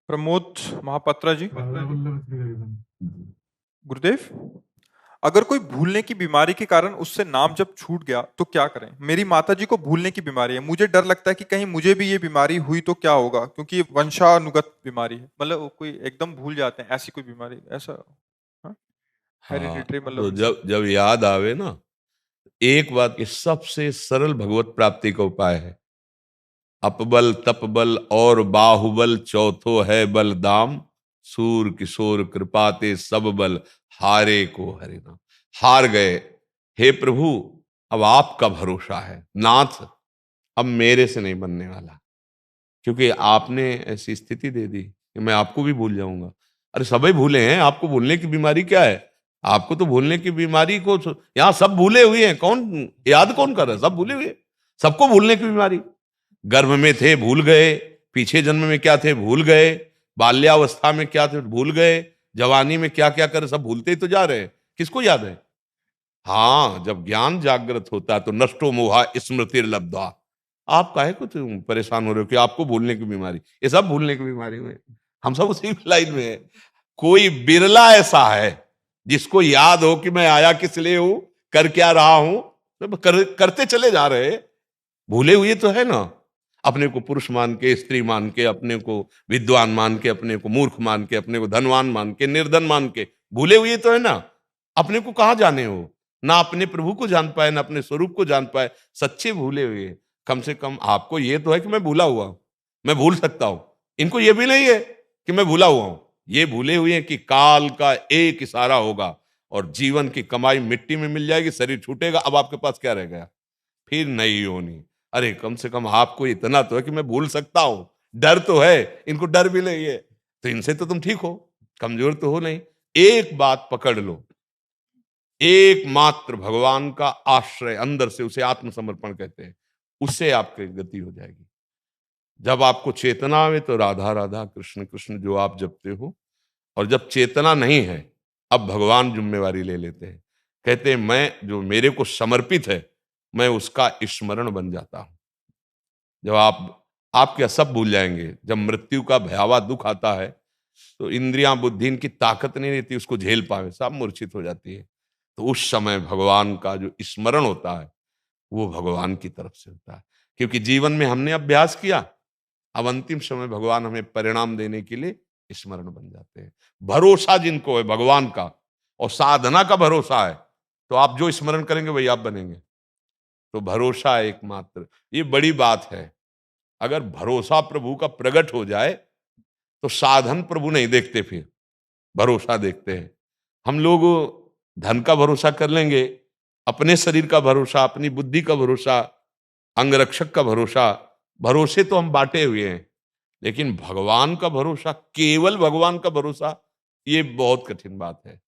प्रमोद महापात्रा जी। गुरुदेव, अगर कोई भूलने की बीमारी के कारण उससे नाम जब छूट गया तो क्या करें? मेरी माताजी को भूलने की बीमारी है। मुझे डर लगता है कि कहीं मुझे भी ये बीमारी हुई तो क्या होगा, क्योंकि ये वंशानुगत बीमारी है। मतलब वो कोई एकदम भूल जाते हैं, ऐसी कोई बीमारी ऐसा? हाँ, हाँ, हेरिडिटरी तो मतलब ऐसा? जब जब याद आवे ना, एक बात की सबसे सरल भगवत प्राप्ति का उपाय है। अपबल तपबल और बाहुबल चौथो है बल दाम, सूर किशोर कृपाते सब बल हारे को हरि नाम। हार गए, हे प्रभु, अब आपका भरोसा है नाथ, अब मेरे से नहीं बनने वाला, क्योंकि आपने ऐसी स्थिति दे दी कि मैं आपको भी भूल जाऊंगा। अरे सभी भूले हैं, आपको भूलने की बीमारी क्या है? आपको तो भूलने की बीमारी को यहाँ सब भूले हुए हैं, कौन याद कौन कर रहा है? सब भूले हुए हैं। सबको भूलने की बीमारी। गर्भ में थे भूल गए, पीछे जन्म में क्या थे भूल गए, बाल्यावस्था में क्या थे भूल गए, जवानी में क्या क्या कर सब भूलते ही तो जा रहे हैं। किसको याद है? हाँ, जब ज्ञान जागृत होता है तो नष्टो मोहा स्मृति लब्धा। आप काहे को तुम परेशान हो रहे हो कि आपको भूलने की बीमारी? ये सब भूलने की बीमारी में, हम सब उसी लाइन में है। कोई बिरला ऐसा है जिसको याद हो कि मैं आया किस लिए हूं, कर क्या रहा हूं। तो करते चले जा रहे हैं। भूले हुए तो है ना। अपने को पुरुष मान के, स्त्री मान के, अपने को विद्वान मान के, अपने को मूर्ख मान के, अपने को धनवान मान के, निर्धन मान के भूले हुए तो है ना। अपने को कहाँ जाने हो? ना अपने प्रभु को जान पाए, ना अपने स्वरूप को जान पाए, सच्चे भूले हुए। कम से कम आपको ये तो है कि मैं भूला हुआ हूं, मैं भूल सकता हूं। इनको ये भी नहीं है कि मैं भूला हुआ हूं। ये भूले हुए हैं कि काल का एक इशारा होगा और जीवन की कमाई मिट्टी में मिल जाएगी, शरीर छूटेगा, अब आपके पास क्या रह गया? फिर नहीं होनी। अरे कम से कम आपको इतना तो है कि मैं भूल सकता हूं। डर तो है, इनको डर भी नहीं है। तो इनसे तो तुम ठीक हो, कमजोर तो हो नहीं। एक बात पकड़ लो, एकमात्र भगवान का आश्रय, अंदर से उसे आत्मसमर्पण कहते हैं, उससे आपकी गति हो जाएगी। जब आपको चेतना आवे तो राधा राधा कृष्ण कृष्ण जो आप जपते हो, और जब चेतना नहीं है, अब भगवान जिम्मेवारी ले लेते हैं। कहते हैं मैं जो मेरे को समर्पित है, मैं उसका स्मरण बन जाता हूं। जब आप क्या सब भूल जाएंगे। जब मृत्यु का भयावह दुख आता है तो इंद्रियां बुद्धि इनकी ताकत नहीं रहती उसको झेल पावे, सब मूर्छित हो जाती है। तो उस समय भगवान का जो स्मरण होता है वो भगवान की तरफ से होता है, क्योंकि जीवन में हमने अभ्यास किया। अब अंतिम समय भगवान हमें परिणाम देने के लिए स्मरण बन जाते हैं। भरोसा जिनको है भगवान का और साधना का भरोसा है, तो आप जो स्मरण करेंगे वही आप बनेंगे। तो भरोसा एकमात्र, ये बड़ी बात है। अगर भरोसा प्रभु का प्रकट हो जाए तो साधन प्रभु नहीं देखते, फिर भरोसा देखते हैं। हम लोग धन का भरोसा कर लेंगे, अपने शरीर का भरोसा, अपनी बुद्धि का भरोसा, अंगरक्षक का भरोसा, भरोसे तो हम बांटे हुए हैं। लेकिन भगवान का भरोसा, केवल भगवान का भरोसा, ये बहुत कठिन बात है।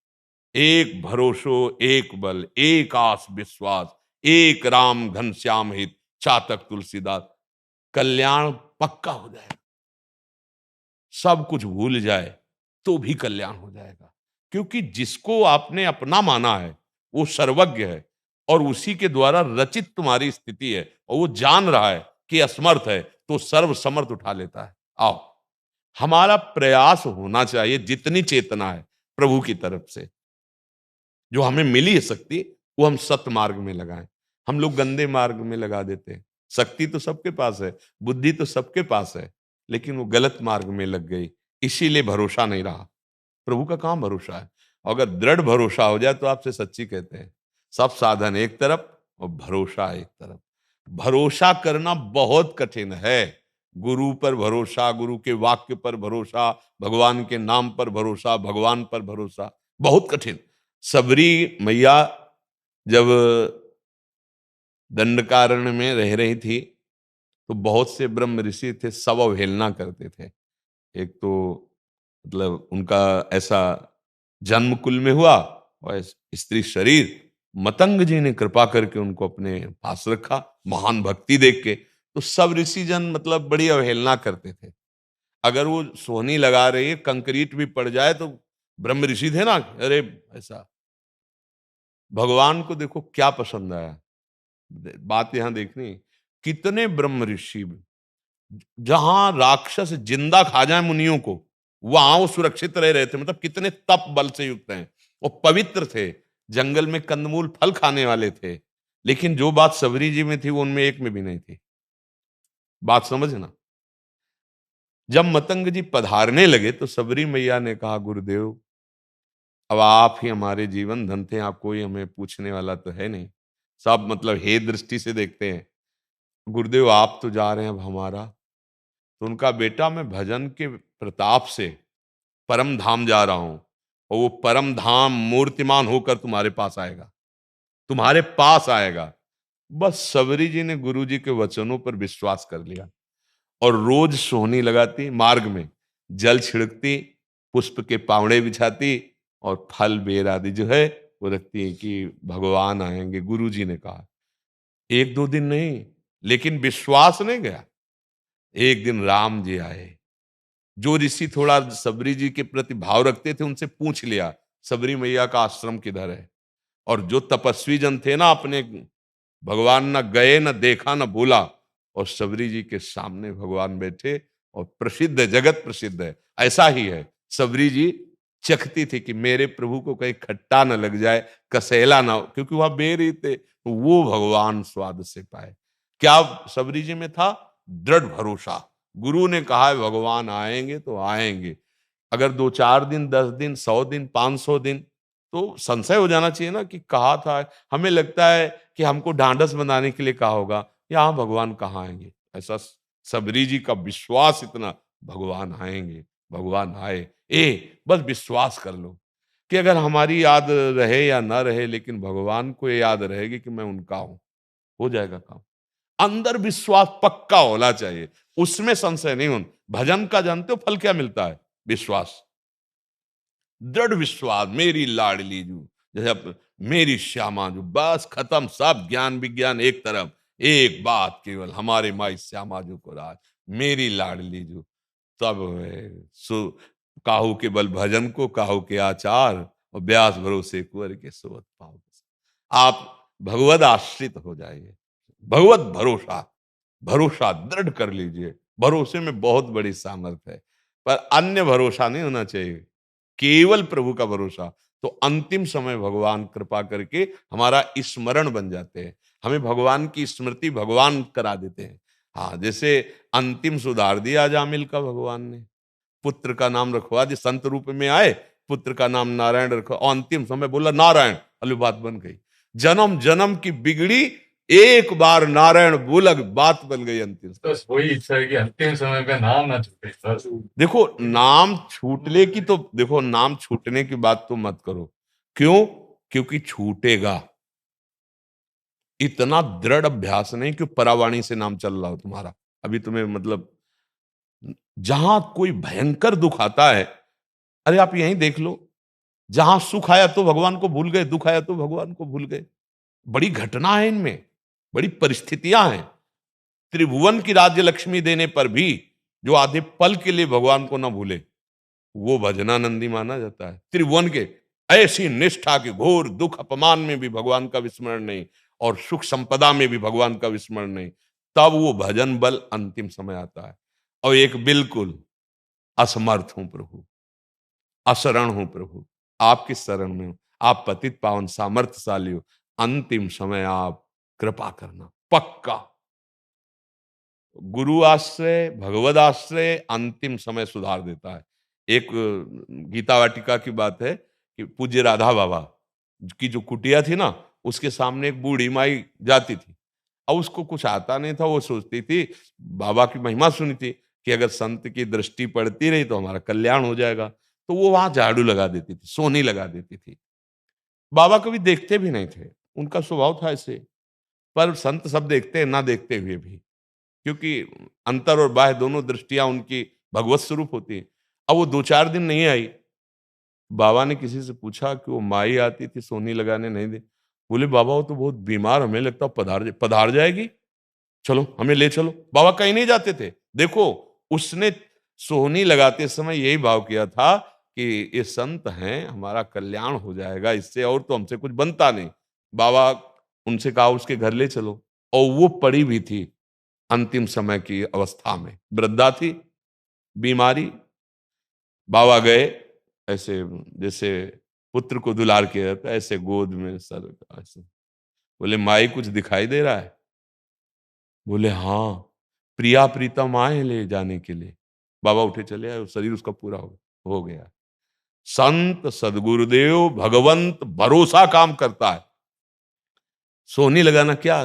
एक भरोसो एक बल, एक आस विश्वास, एक राम घनश्याम हित, चातक तुलसीदास। कल्याण पक्का हो जाएगा। सब कुछ भूल जाए तो भी कल्याण हो जाएगा, क्योंकि जिसको आपने अपना माना है वो सर्वज्ञ है और उसी के द्वारा रचित तुम्हारी स्थिति है, और वो जान रहा है कि असमर्थ है तो सर्व समर्थ उठा लेता है। आओ, हमारा प्रयास होना चाहिए, जितनी चेतना है प्रभु की तरफ से जो हमें मिली है शक्ति, वो हम सत मार्ग में लगाएं। हम लोग गंदे मार्ग में लगा देते हैं। शक्ति तो सबके पास है, बुद्धि तो सबके पास है, लेकिन वो गलत मार्ग में लग गई, इसीलिए भरोसा नहीं रहा। प्रभु का कहां भरोसा है? अगर दृढ़ भरोसा हो जाए तो आपसे सच्ची कहते हैं, सब साधन एक तरफ और भरोसा एक तरफ। भरोसा करना बहुत कठिन है। गुरु पर भरोसा, गुरु के वाक्य पर भरोसा, भगवान के नाम पर भरोसा, भगवान पर भरोसा, बहुत कठिन। सबरी मैया जब दंडकारण्य में रह रही थी तो बहुत से ब्रह्म ऋषि थे, सब अवहेलना करते थे। एक तो मतलब उनका ऐसा जन्म कुल में हुआ, और स्त्री शरीर, मतंग जी ने कृपा करके उनको अपने पास रखा, महान भक्ति देख के। तो सब ऋषि जन मतलब बड़ी अवहेलना करते थे। अगर वो सोहनी लगा रही है, कंक्रीट भी पड़ जाए तो ब्रह्म ऋषि थे ना, अरे ऐसा। भगवान को देखो क्या पसंद आया। बात यहां देखनी, कितने ब्रह्म ऋषि, जहां राक्षस जिंदा खा जाए मुनियों को, वहां वो सुरक्षित रह रहे थे, मतलब कितने तप बल से युक्त हैं। वो पवित्र थे, जंगल में कंदमूल फल खाने वाले थे, लेकिन जो बात सबरी जी में थी वो उनमें एक में भी नहीं थी। बात समझना। जब मतंग जी पधारने लगे तो सबरी मैया ने कहा, गुरुदेव अब आप ही हमारे जीवन धन थे, आप कोई हमें पूछने वाला तो है नहीं, सब मतलब हे दृष्टि से देखते हैं। गुरुदेव आप तो जा रहे हैं, अब हमारा। तो उनका, बेटा मैं भजन के प्रताप से परम धाम जा रहा हूं, और वो परम धाम मूर्तिमान होकर तुम्हारे पास आएगा, तुम्हारे पास आएगा। बस सबरी जी ने गुरु जी के वचनों पर विश्वास कर लिया, और रोज सोहनी लगाती, मार्ग में जल छिड़कती, पुष्प के पावड़े बिछाती, और फल बेर आदि जो है वो रखती है कि भगवान आएंगे। गुरु जी ने कहा, एक दो दिन नहीं, लेकिन विश्वास नहीं गया। एक दिन राम जी आए। जो ऋषि थोड़ा सबरी जी के प्रति भाव रखते थे उनसे पूछ लिया, सबरी मैया का आश्रम किधर है। और जो तपस्वी जन थे ना, अपने भगवान न गए, न देखा, न बोला, और सबरी जी के सामने भगवान बैठे, और प्रसिद्ध है, जगत प्रसिद्ध है, ऐसा ही है। सबरी जी चखती थी कि मेरे प्रभु को कहीं खट्टा न लग जाए, कसेला ना हो, क्योंकि वहां बेर ही थे, तो वो भगवान स्वाद से पाए। क्या सबरी जी में था? दृढ़ भरोसा। गुरु ने कहा है भगवान आएंगे तो आएंगे। अगर 2-4 दिन, 10 दिन, 100 दिन, 500 दिन, तो संशय हो जाना चाहिए ना कि कहा था। हमें लगता है कि हमको ढांढस बनाने के लिए कहा होगा, यहाँ भगवान कहाँ आएंगे। ऐसा सबरी जी का विश्वास इतना, भगवान आएंगे, भगवान आए। बस विश्वास कर लो कि अगर हमारी याद रहे या ना रहे, लेकिन भगवान को ये याद रहेगी कि मैं उनका हूं, हो जाएगा काम। अंदर विश्वास पक्का होना चाहिए, उसमें संशय नहीं हो। भजन का जानते हो फल क्या मिलता है? विश्वास, दृढ़ विश्वास। मेरी लाडली जू, जैसे मेरी श्यामा जू, बस खत्म, सब ज्ञान विज्ञान एक तरफ, एक बात केवल, हमारे माई श्यामा जू को राज, मेरी लाडली जू। सब है काहू के बल भजन को, काहू के आचार, और ब्यास भरोसे कुंवर के सोवत पाओ। आप भगवद आश्रित हो जाइए, भगवत भरोसा, भरोसा दृढ़ कर लीजिए। भरोसे में बहुत बड़ी सामर्थ्य है, पर अन्य भरोसा नहीं होना चाहिए, केवल प्रभु का भरोसा। तो अंतिम समय भगवान कृपा करके हमारा स्मरण बन जाते हैं, हमें भगवान की स्मृति भगवान करा देते हैं। हाँ, जैसे अंतिम सुधार दिया जामिल का भगवान ने, पुत्र का नाम रखवा दिया, संत रूप में आए, पुत्र का नाम नारायण रखो, और अंतिम समय बोला नारायण, अली बात बन गई। जन्म जन्म की बिगड़ी, एक बार नारायण बोला, बात बन गई अंतिम। बस वही इच्छा है कि अंतिम समय पे नाम ना छूटे बस। देखो नाम छूटने की तो, देखो नाम छूटने की बात तो मत करो। क्यों? क्योंकि छूटेगा। इतना दृढ़ अभ्यास नहीं कि परावाणी से नाम चल रहा हो तुम्हारा। अभी तुम्हें मतलब जहां कोई भयंकर दुख आता है, अरे आप यहीं देख लो, जहां सुख आया तो भगवान को भूल गए, दुख आया तो भगवान को भूल गए। बड़ी घटना है इनमें, बड़ी परिस्थितियां हैं। त्रिभुवन की राज्य लक्ष्मी देने पर भी जो आधे पल के लिए भगवान को ना भूले, वो भजनानंदी माना जाता है। त्रिभुवन के ऐसी निष्ठा के घोर दुख अपमान में भी भगवान का विस्मरण नहीं, और सुख संपदा में भी भगवान का विस्मरण नहीं, तब वो भजन बल अंतिम समय आता है। और एक बिल्कुल असमर्थ हूं प्रभु, अशरण हूं प्रभु, आपकी शरण में हूं, आप पतित पावन सामर्थ्यशाली हो, अंतिम समय आप कृपा करना। पक्का गुरु आश्रय, भगवद आश्रय अंतिम समय सुधार देता है। एक गीता वाटिका की बात है कि पूज्य राधा बाबा की जो कुटिया थी ना, उसके सामने एक बूढ़ी माई जाती थी। अब उसको कुछ आता नहीं था, वो सोचती थी, बाबा की महिमा सुनी थी कि अगर संत की दृष्टि पड़ती रही तो हमारा कल्याण हो जाएगा। तो वो वहां झाड़ू लगा देती थी, सोनी लगा देती थी। बाबा कभी देखते भी नहीं थे, उनका स्वभाव था ऐसे। पर संत सब देखते हैं, ना देखते हुए भी, क्योंकि अंतर और बाह्य दोनों दृष्टियां उनकी भगवत स्वरूप होती है। अब वो 2-4 दिन नहीं आई। बाबा ने किसी से पूछा कि वो माई आती थी सोनी लगाने, नहीं दे। बोले बाबा वो तो बहुत बीमार, हमें लगता पधार जाएगी, चलो हमें ले चलो। बाबा कहीं नहीं जाते थे। देखो उसने सोहनी लगाते समय यही भाव किया था कि ये संत हैं, हमारा कल्याण हो जाएगा इससे, और तो हमसे कुछ बनता नहीं। बाबा उनसे कहा उसके घर ले चलो, और वो पड़ी भी थी अंतिम समय की अवस्था में, वृद्धा थी, बीमारी। बाबा गए, ऐसे जैसे पुत्र को दुलार किया जाता है, ऐसे गोद में सर ऐसे। बोले माई कुछ दिखाई दे रहा है? बोले हाँ, प्रिया प्रीतम आए हैं ले जाने के लिए। बाबा उठे चले आए, शरीर उसका पूरा हो गया। संत सदगुरुदेव भगवंत भरोसा काम करता है, सोने लगाना क्या,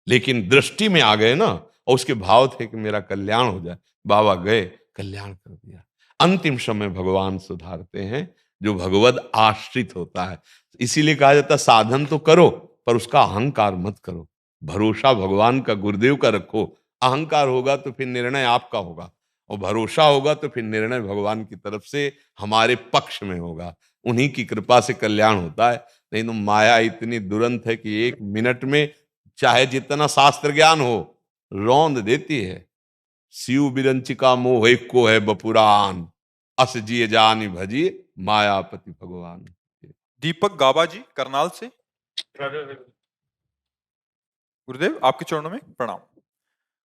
लेकिन दृष्टि में आ गए ना, और उसके भाव थे कि मेरा कल्याण हो जाए। बाबा गए, कल्याण कर दिया। अंतिम समय भगवान सुधारते हैं जो भगवद आश्रित होता है। इसीलिए कहा जाता है साधन तो करो पर उसका अहंकार मत करो, भरोसा भगवान का गुरुदेव का रखो। अहंकार होगा तो फिर निर्णय आपका होगा, और भरोसा होगा तो फिर निर्णय भगवान की तरफ से हमारे पक्ष में होगा। उन्हीं की कृपा से कल्याण होता है। नहीं तो माया इतनी दुरंत है कि 1 मिनट में चाहे जितना शास्त्र ज्ञान हो रौंद देती है। शिव बिरंचिका मोह को है बपुरान, अस जिय जानि भजी मायापति भगवान। दीपक गाबा जी करनाल से, राधे गुरुदेव आपके चरणों में प्रणाम।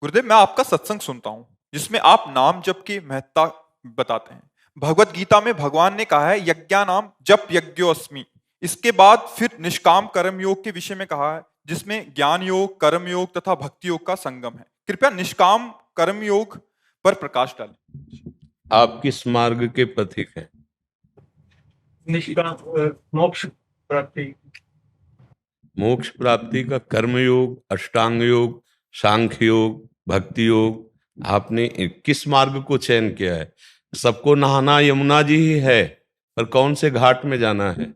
गुरुदेव मैं आपका सत्संग सुनता हूं जिसमें आप नाम जप की महत्ता बताते हैं। भगवत गीता में भगवान ने कहा है यज्ञानाम जप यज्ञोस्मि। इसके बाद फिर निष्काम कर्म योग के विषय में कहा है जिसमें ज्ञान योग, कर्म योग तथा भक्ति योग का संगम है। कृपया निष्काम कर्म योग पर प्रकाश डालें। आप किस मार्ग के पथिक हैं? निष्काम मोक्ष प्राप्ति। मोक्ष प्राप्ति का कर्म योग, अष्टांग योग, सांख्य योग, भक्ति योग, आपने किस मार्ग को चयन किया है? सबको नहाना यमुना जी ही है, पर कौन से घाट में जाना है,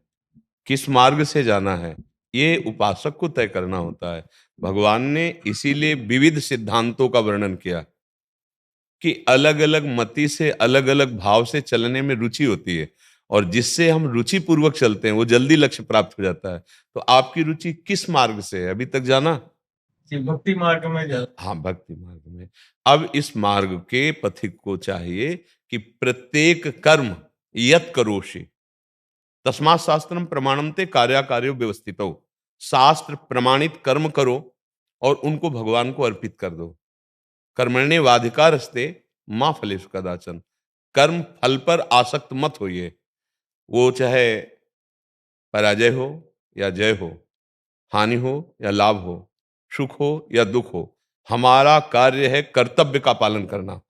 किस मार्ग से जाना है, ये उपासक को तय करना होता है। भगवान ने इसीलिए विविध सिद्धांतों का वर्णन किया कि अलग अलग मति से, अलग अलग भाव से चलने में रुचि होती है, और जिससे हम रुचि पूर्वक चलते हैं वो जल्दी लक्ष्य प्राप्त हो जाता है। तो आपकी रुचि किस मार्ग से है, अभी तक जाना? भक्ति मार्ग में जा। हाँ, भक्ति मार्ग में। अब इस मार्ग के पथिक को चाहिए कि प्रत्येक कर्म यत करोषि तस्मात् शास्त्रम प्रमाणमते कार्याकार्यो व्यवस्थितो। शास्त्र प्रमाणित कर्म करो और उनको भगवान को अर्पित कर दो। कर्मण्येवाधिकारस्ते मां फलेषु कदाचन। कर्म फल पर आसक्त मत होइए, वो चाहे पराजय हो या जय हो, हानि हो या लाभ हो, सुख हो या दुख हो, हमारा कार्य है कर्तव्य का पालन करना।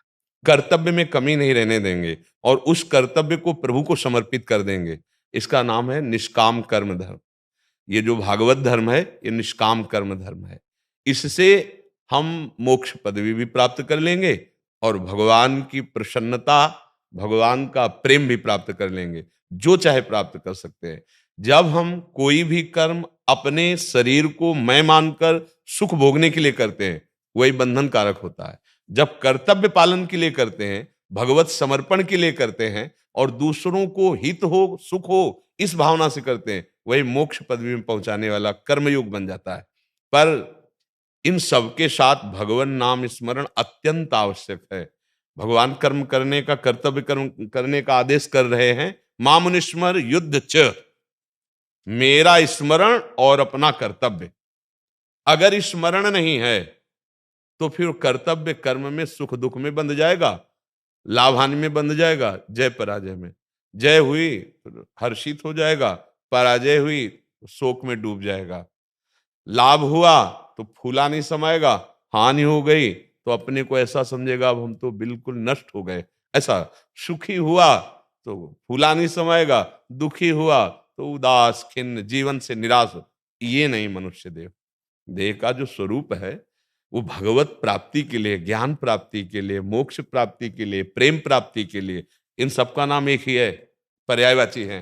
कर्तव्य में कमी नहीं रहने देंगे और उस कर्तव्य को प्रभु को समर्पित कर देंगे। इसका नाम है निष्काम कर्म धर्म। ये जो भागवत धर्म है ये निष्काम कर्म धर्म है। इससे हम मोक्ष पदवी भी प्राप्त कर लेंगे और भगवान की प्रसन्नता, भगवान का प्रेम भी प्राप्त कर लेंगे। जो चाहे प्राप्त कर सकते हैं। जब हम कोई भी कर्म अपने शरीर को मैं मानकर सुख भोगने के लिए करते हैं वही बंधन कारक होता है। जब कर्तव्य पालन के लिए करते हैं, भगवत समर्पण के लिए करते हैं और दूसरों को हित हो, सुख हो, इस भावना से करते हैं, वही मोक्ष पदवी में पहुंचाने वाला कर्मयोग बन जाता है। पर इन सबके साथ भगवान नाम स्मरण अत्यंत आवश्यक है। भगवान कर्म करने का, कर्तव्य कर्म करने का आदेश कर रहे हैं। मामुनिस्मर युद्ध च, मेरा स्मरण और अपना कर्तव्य। अगर स्मरण नहीं है तो फिर कर्तव्य कर्म में, सुख दुख में बंध जाएगा, लाभ हानि में बंध जाएगा, जय पराजय में। जय हुई तो हर्षित हो जाएगा, पराजय हुई तो शोक में डूब जाएगा। लाभ हुआ तो फूला नहीं समाएगा, हानि हो गई तो अपने को ऐसा समझेगा अब हम तो बिल्कुल नष्ट हो गए। ऐसा सुखी हुआ तो फूला नहीं समाएगा, दुखी हुआ तो उदास खिन्न, जीवन से निराश। ये नहीं मनुष्य देह। देह का जो स्वरूप है वो भगवत प्राप्ति के लिए, ज्ञान प्राप्ति के लिए, मोक्ष प्राप्ति के लिए, प्रेम प्राप्ति के लिए, इन सबका नाम एक ही है, पर्यायवाची है।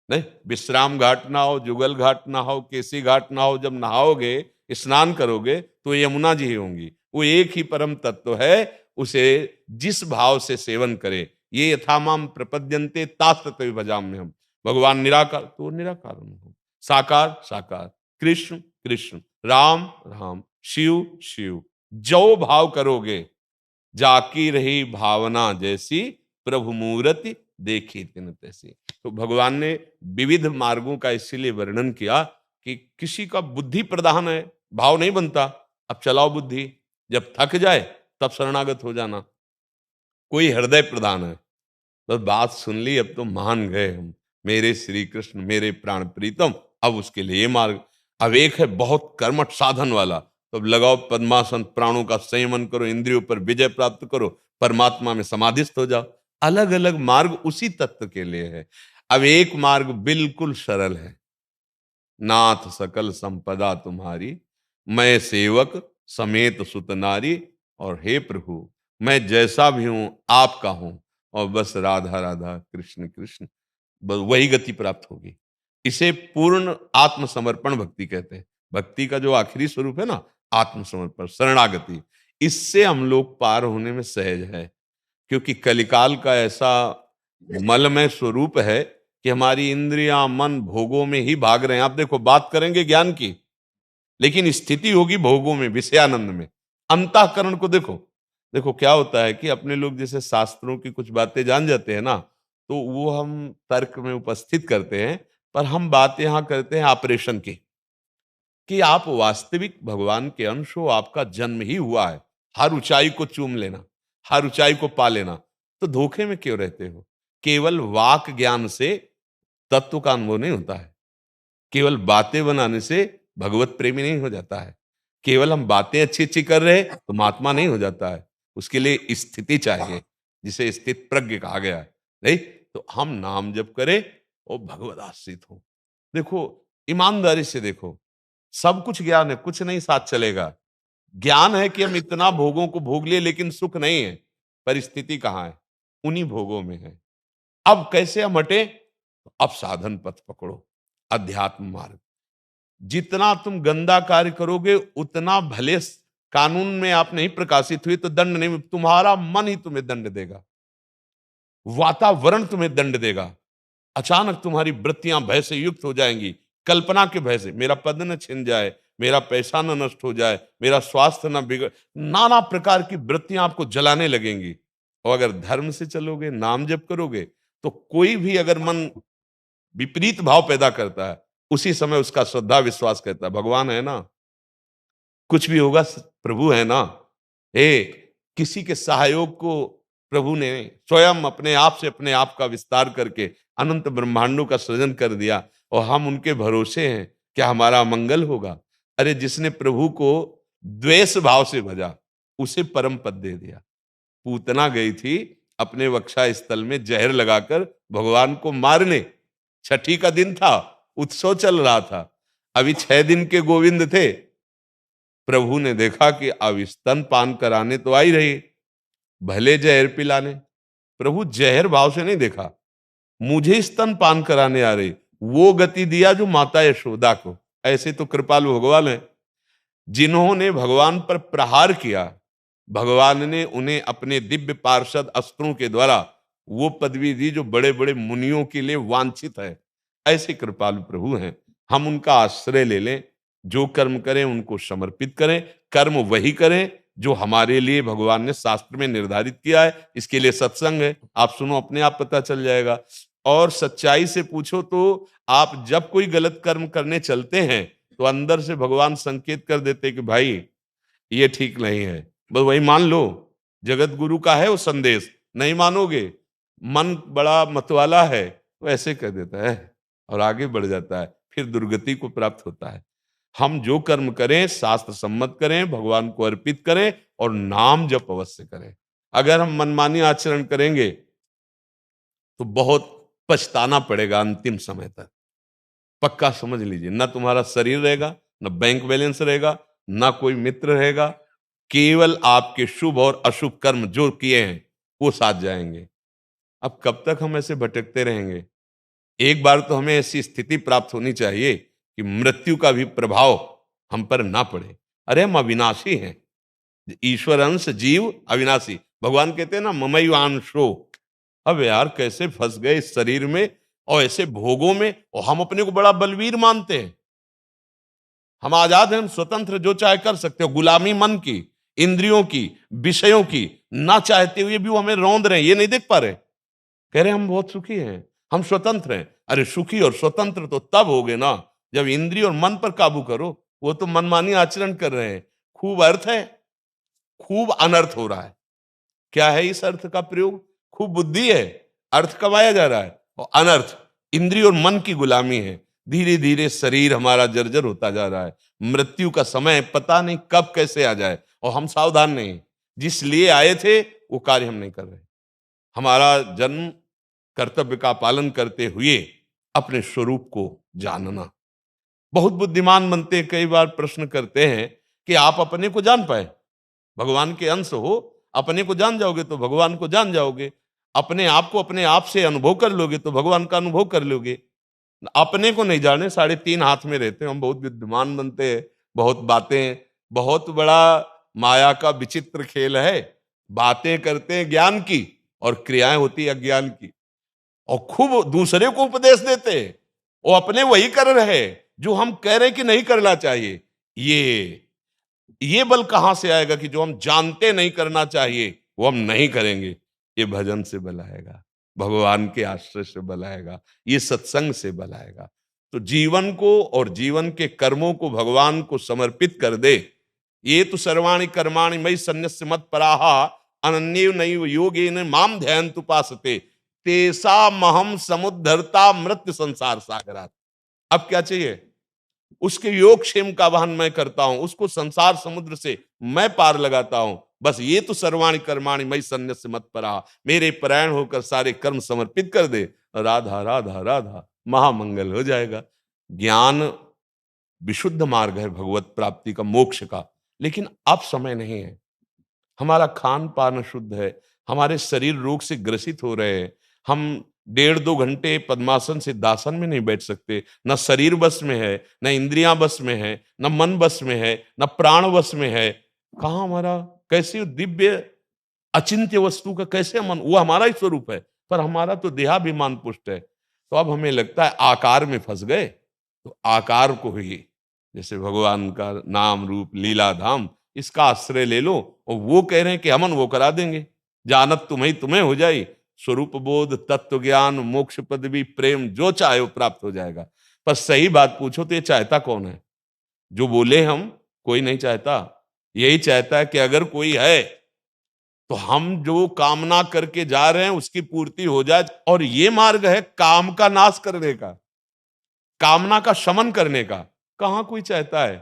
नहीं, विश्राम घाट ना हो, जुगल घाट ना हो, केसी घाट ना हो, जब नहाओगे, स्नान करोगे तो यमुना जी ही होंगी। वो एक ही परम तत्व है, उसे जिस भाव से सेवन करे। ये यथामाम प्रपद्यन्ते तास्ततः भजाम्य हम। भगवान निराकार तो निराकार हो, साकार साकार, कृष्ण कृष्ण, राम राम, शिव शिव। जो भाव करोगे, जाकी रही भावना जैसी, प्रभु मूर्ति देखी तिन तैसी। तो भगवान ने विविध मार्गों का इसीलिए वर्णन किया कि किसी का बुद्धि प्रधान है, भाव नहीं बनता, अब चलाओ बुद्धि, जब थक जाए तब शरणागत हो जाना। कोई हृदय प्रधान है, बस बात सुन ली, अब तो मान गए हम, मेरे श्री कृष्ण मेरे प्राण प्रीतम, अब उसके लिए ये मार्ग। अब एक है बहुत कर्मठ साधन वाला, तो अब लगाओ पद्मासन, प्राणों का संयमन करो, इंद्रियों पर विजय प्राप्त करो, परमात्मा में समाधिस्थ हो जाओ। अलग अलग मार्ग उसी तत्व के लिए है। अब एक मार्ग बिल्कुल सरल है, नाथ सकल संपदा तुम्हारी, मैं सेवक समेत सुत नारी, और हे प्रभु मैं जैसा भी हूं आपका हूं, और बस राधा राधा कृष्ण कृष्ण, बस वही गति प्राप्त होगी। इसे पूर्ण आत्मसमर्पण भक्ति कहते हैं। भक्ति का जो आखिरी स्वरूप है ना, आत्मसमर्पण, शरणागति, इससे हम लोग पार होने में सहज है। क्योंकि कलिकाल का ऐसा मलमय स्वरूप है कि हमारी इंद्रियां मन भोगों में ही भाग रहे हैं। आप देखो, बात करेंगे ज्ञान की, लेकिन स्थिति होगी भोगों में, विषयानंद में। अंतःकरण को देखो, देखो क्या होता है कि अपने लोग जैसे शास्त्रों की कुछ बातें जान जाते हैं ना, तो वो हम तर्क में उपस्थित करते हैं, पर हम बात यहां करते हैं ऑपरेशन की, कि आप वास्तविक भगवान के अंश हो, आपका जन्म ही हुआ है। हर ऊंचाई को चूम लेना, हर ऊंचाई को पा लेना, तो धोखे में क्यों रहते हो? केवल वाक ज्ञान से तत्व का अनुभव नहीं होता है। केवल बातें बनाने से भगवत प्रेमी नहीं हो जाता है। केवल हम बातें अच्छी अच्छी कर रहे हैं तो महात्मा नहीं हो जाता है। उसके लिए स्थिति चाहिए, जिसे स्थित प्रज्ञ कहा गया है। नहीं तो हम नाम जप करें और भगवत आश्रित हो। देखो, ईमानदारी से देखो, सब कुछ ज्ञान है, कुछ नहीं साथ चलेगा। ज्ञान है कि हम इतना भोगों को भोग लिए, लेकिन सुख नहीं है। परिस्थिति कहाँ है? उन्हीं भोगों में है। अब कैसे हम हटे? अब साधन पथ पकड़ो, अध्यात्म मार्ग। जितना तुम गंदा कार्य करोगे उतना भले कानून में आप नहीं प्रकाशित हुए तो दंड नहीं, तुम्हारा मन ही तुम्हें दंड देगा, वातावरण तुम्हें दंड देगा। अचानक तुम्हारी वृत्तियां भय से युक्त हो जाएंगी, कल्पना के भय से, मेरा पद न छिन जाए, मेरा पैसा न नष्ट हो जाए, मेरा स्वास्थ्य न बिगड़, नाना प्रकार की वृत्तियां आपको जलाने लगेंगी। और अगर धर्म से चलोगे, नाम जप करोगे, तो कोई भी अगर मन विपरीत भाव पैदा करता है, उसी समय उसका श्रद्धा विश्वास कहता है भगवान है ना, कुछ भी होगा प्रभु है ना। किसी के सहयोग को प्रभु ने स्वयं अपने आप से अपने आप का विस्तार करके अनंत ब्रह्मांडों का सृजन कर दिया, और हम उनके भरोसे हैं, क्या हमारा मंगल होगा? अरे जिसने प्रभु को द्वेष भाव से भजा, उसे परम पद दे दिया। पूतना गई थी अपने वक्षा स्थल में जहर लगाकर भगवान को मारने। छठी का दिन था, उत्सव चल रहा था, अभी 6 दिन के गोविंद थे। प्रभु ने देखा कि अब स्तन पान कराने तो आ ही रही, भले जहर पिलाने। प्रभु जहर भाव से नहीं देखा, मुझे स्तन पान कराने आ रही, वो गति दिया जो माता यशोदा को। ऐसे तो कृपालु भगवान है। जिन्होंने भगवान पर प्रहार किया, भगवान ने उन्हें अपने दिव्य पार्षद अस्त्रों के द्वारा वो पदवी दी जो बड़े बड़े मुनियों के लिए वांछित है। ऐसे कृपालु प्रभु हैं, हम उनका आश्रय ले लें। जो कर्म करें उनको समर्पित करें, कर्म वही करें जो हमारे लिए भगवान ने शास्त्र में निर्धारित किया है। इसके लिए सत्संग है, आप सुनो, अपने आप पता चल जाएगा। और सच्चाई से पूछो तो आप जब कोई गलत कर्म करने चलते हैं तो अंदर से भगवान संकेत कर देते कि भाई ये ठीक नहीं है, बस वही मान लो। जगत गुरु का है वो संदेश, नहीं मानोगे, मन बड़ा मतवाला है, वो ऐसे कर देता है और आगे बढ़ जाता है, फिर दुर्गति को प्राप्त होता है। हम जो कर्म करें शास्त्र सम्मत करें, भगवान को अर्पित करें और नाम जप अवश्य करें। अगर हम मनमानी आचरण करेंगे तो बहुत पछताना पड़ेगा अंतिम समय तक, पक्का समझ लीजिए। ना तुम्हारा शरीर रहेगा, ना बैंक बैलेंस रहेगा, ना कोई मित्र रहेगा, केवल आपके शुभ और अशुभ कर्म जो किए हैं वो साथ जाएंगे। अब कब तक हम ऐसे भटकते रहेंगे? एक बार तो हमें ऐसी स्थिति प्राप्त होनी चाहिए कि मृत्यु का भी प्रभाव हम पर ना पड़े। अरे हम अविनाशी हैं, ईश्वर अंश जीव अविनाशी। भगवान कहते हैं ना ममैवांशो। अब यार कैसे फंस गए इस शरीर में और ऐसे भोगों में, और हम अपने को बड़ा बलवीर मानते हैं। हम आजाद हैं, हम स्वतंत्र, जो चाहे कर सकते हो। गुलामी मन की, इंद्रियों की, विषयों की, ना चाहते हुए भी वो हमें रौंद रहे हैं, ये नहीं देख पा रहे। कह रहे हम बहुत सुखी हैं, हम स्वतंत्र हैं। अरे सुखी और स्वतंत्र तो तब होगे ना जब इंद्रिय और मन पर काबू करो। वो तो मनमानी आचरण कर रहे हैं, खूब अर्थ है, खूब अनर्थ हो रहा है। क्या है इस अर्थ का प्रयोग? खूब बुद्धि है, अर्थ कमाया जा रहा है और अनर्थ इंद्रिय और मन की गुलामी है। धीरे धीरे शरीर हमारा जर्जर होता जा रहा है। मृत्यु का समय पता नहीं कब कैसे आ जाए और हम सावधान नहीं। जिस लिए आए थे वो कार्य हम नहीं कर रहे। हमारा जन्म कर्तव्य का पालन करते हुए अपने स्वरूप को जानना। बहुत बुद्धिमान बनते हैं, कई बार प्रश्न करते हैं कि आप अपने को जान पाए। भगवान के अंश हो, अपने को जान जाओगे तो भगवान को जान जाओगे। अपने आप को अपने आप से अनुभव कर लोगे तो भगवान का अनुभव कर लोगे। अपने को नहीं जाने, 3.5 हाथ में रहते हैं हम, बहुत विद्वान बनते हैं, बहुत बातें, बहुत बड़ा माया का विचित्र खेल है। बातें करते हैं ज्ञान की और क्रियाएं होती है अज्ञान की, और खूब दूसरे को उपदेश देते हैं, वो अपने वही कर रहे हैं जो हम कह रहे हैं कि नहीं करना चाहिए। ये बल कहां से आएगा कि जो हम जानते नहीं करना चाहिए वो हम नहीं करेंगे? ये भजन से बल आएगा, भगवान के आश्रय से बल आएगा, ये सत्संग से बल आएगा। तो जीवन को और जीवन के कर्मों को भगवान को समर्पित कर दे। ये तो सर्वाणि कर्माणि मयि सन्न्यस्य मत्पराः अनन्येव नैव योगेन माम ध्यायन्तु उपासते तेषामहं समुद्धर्ता मृत्यु संसार सागरात्। अब क्या चाहिए? उसके योगक्षेम का वहन मैं करता हूं, उसको संसार समुद्र से मैं पार लगाता हूं। बस ये तो सर्वाणि कर्माणि मयि सन्न्यस्य मत्पराः, मेरे परायण होकर सारे कर्म समर्पित कर दे, राधा राधा राधा, महामंगल हो जाएगा। ज्ञान विशुद्ध मार्ग है भगवत प्राप्ति का, मोक्ष का, लेकिन अब समय नहीं है। हमारा खान पान अशुद्ध है, हमारे शरीर रोग से ग्रसित हो रहे हैं। हम 1.5-2 घंटे पद्मासन सिद्धासन में नहीं बैठ सकते। न शरीर बस में है, न इंद्रियां बस में है, न मन बस में है, न प्राण बस में है। कहाँ हमारा, कैसे दिव्य अचिंत्य वस्तु का कैसे मन, वो हमारा ही स्वरूप है, पर हमारा तो देहाभिमान पुष्ट है। तो अब हमें लगता है आकार में फंस गए, तो आकार को ही, जैसे भगवान का नाम रूप लीला धाम, इसका आश्रय ले लो। और वो कह रहे हैं कि हमन वो करा देंगे, जानत तुम्हें तुम्हें हो जाए, स्वरूप बोध, तत्व ज्ञान, मोक्ष पदवी, प्रेम, जो चाहे वो प्राप्त हो जाएगा। पर सही बात पूछो तो ये चाहता कौन है? जो बोले हम, कोई नहीं चाहता। यही चाहता है कि अगर कोई है तो हम जो कामना करके जा रहे हैं उसकी पूर्ति हो जाए। और ये मार्ग है काम का नाश करने का, कामना का शमन करने का। कहां कोई चाहता है?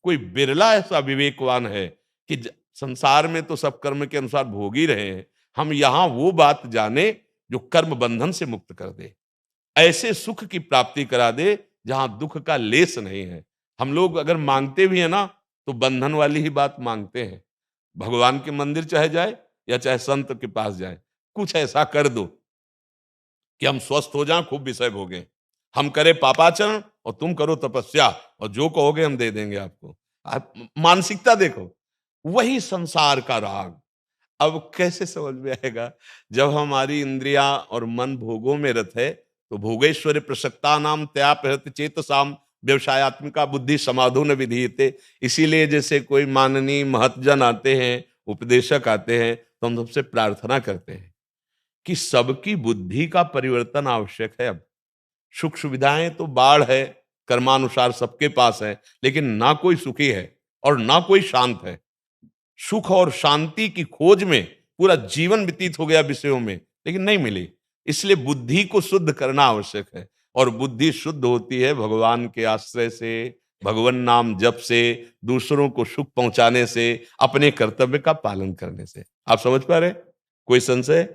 कोई बिरला ऐसा विवेकवान है कि संसार में तो सब कर्म के अनुसार भोग ही रहे हैं, हम यहां वो बात जाने जो कर्म बंधन से मुक्त कर दे, ऐसे सुख की प्राप्ति करा दे जहां दुख का लेस नहीं है। हम लोग अगर मांगते भी है ना तो बंधन वाली ही बात मांगते हैं। भगवान के मंदिर चाहे जाए या चाहे संत के पास जाए, कुछ ऐसा कर दो कि हम स्वस्थ हो जाएं, खूब विषय भोगें। हम करें पापाचरण और तुम करो तपस्या, और जो कहोगे हम दे देंगे आपको। आप मानसिकता देखो, वही संसार का राग। अब कैसे समझ में आएगा? जब हमारी इंद्रियां और मन भोगों में रत है तो भोगेश्वरी प्रसक्ता नाम त्यापहत चेतसाम व्यवसायत्मिका बुद्धि समाधो न विधीयते। इसीलिए जैसे कोई माननीय महतजन आते हैं, उपदेशक आते हैं, तो हम सबसे प्रार्थना करते हैं कि सबकी बुद्धि का परिवर्तन आवश्यक है। अब सुख सुविधाएं तो बाढ़ है, कर्मानुसार सबके पास है, लेकिन ना कोई सुखी है और ना कोई शांत है। सुख और शांति की खोज में पूरा जीवन व्यतीत हो गया विषयों में, लेकिन नहीं मिली। इसलिए बुद्धि को शुद्ध करना आवश्यक है, और बुद्धि शुद्ध होती है भगवान के आश्रय से, भगवान नाम जप से, दूसरों को सुख पहुंचाने से, अपने कर्तव्य का पालन करने से। आप समझ पा रहे? कोई संशय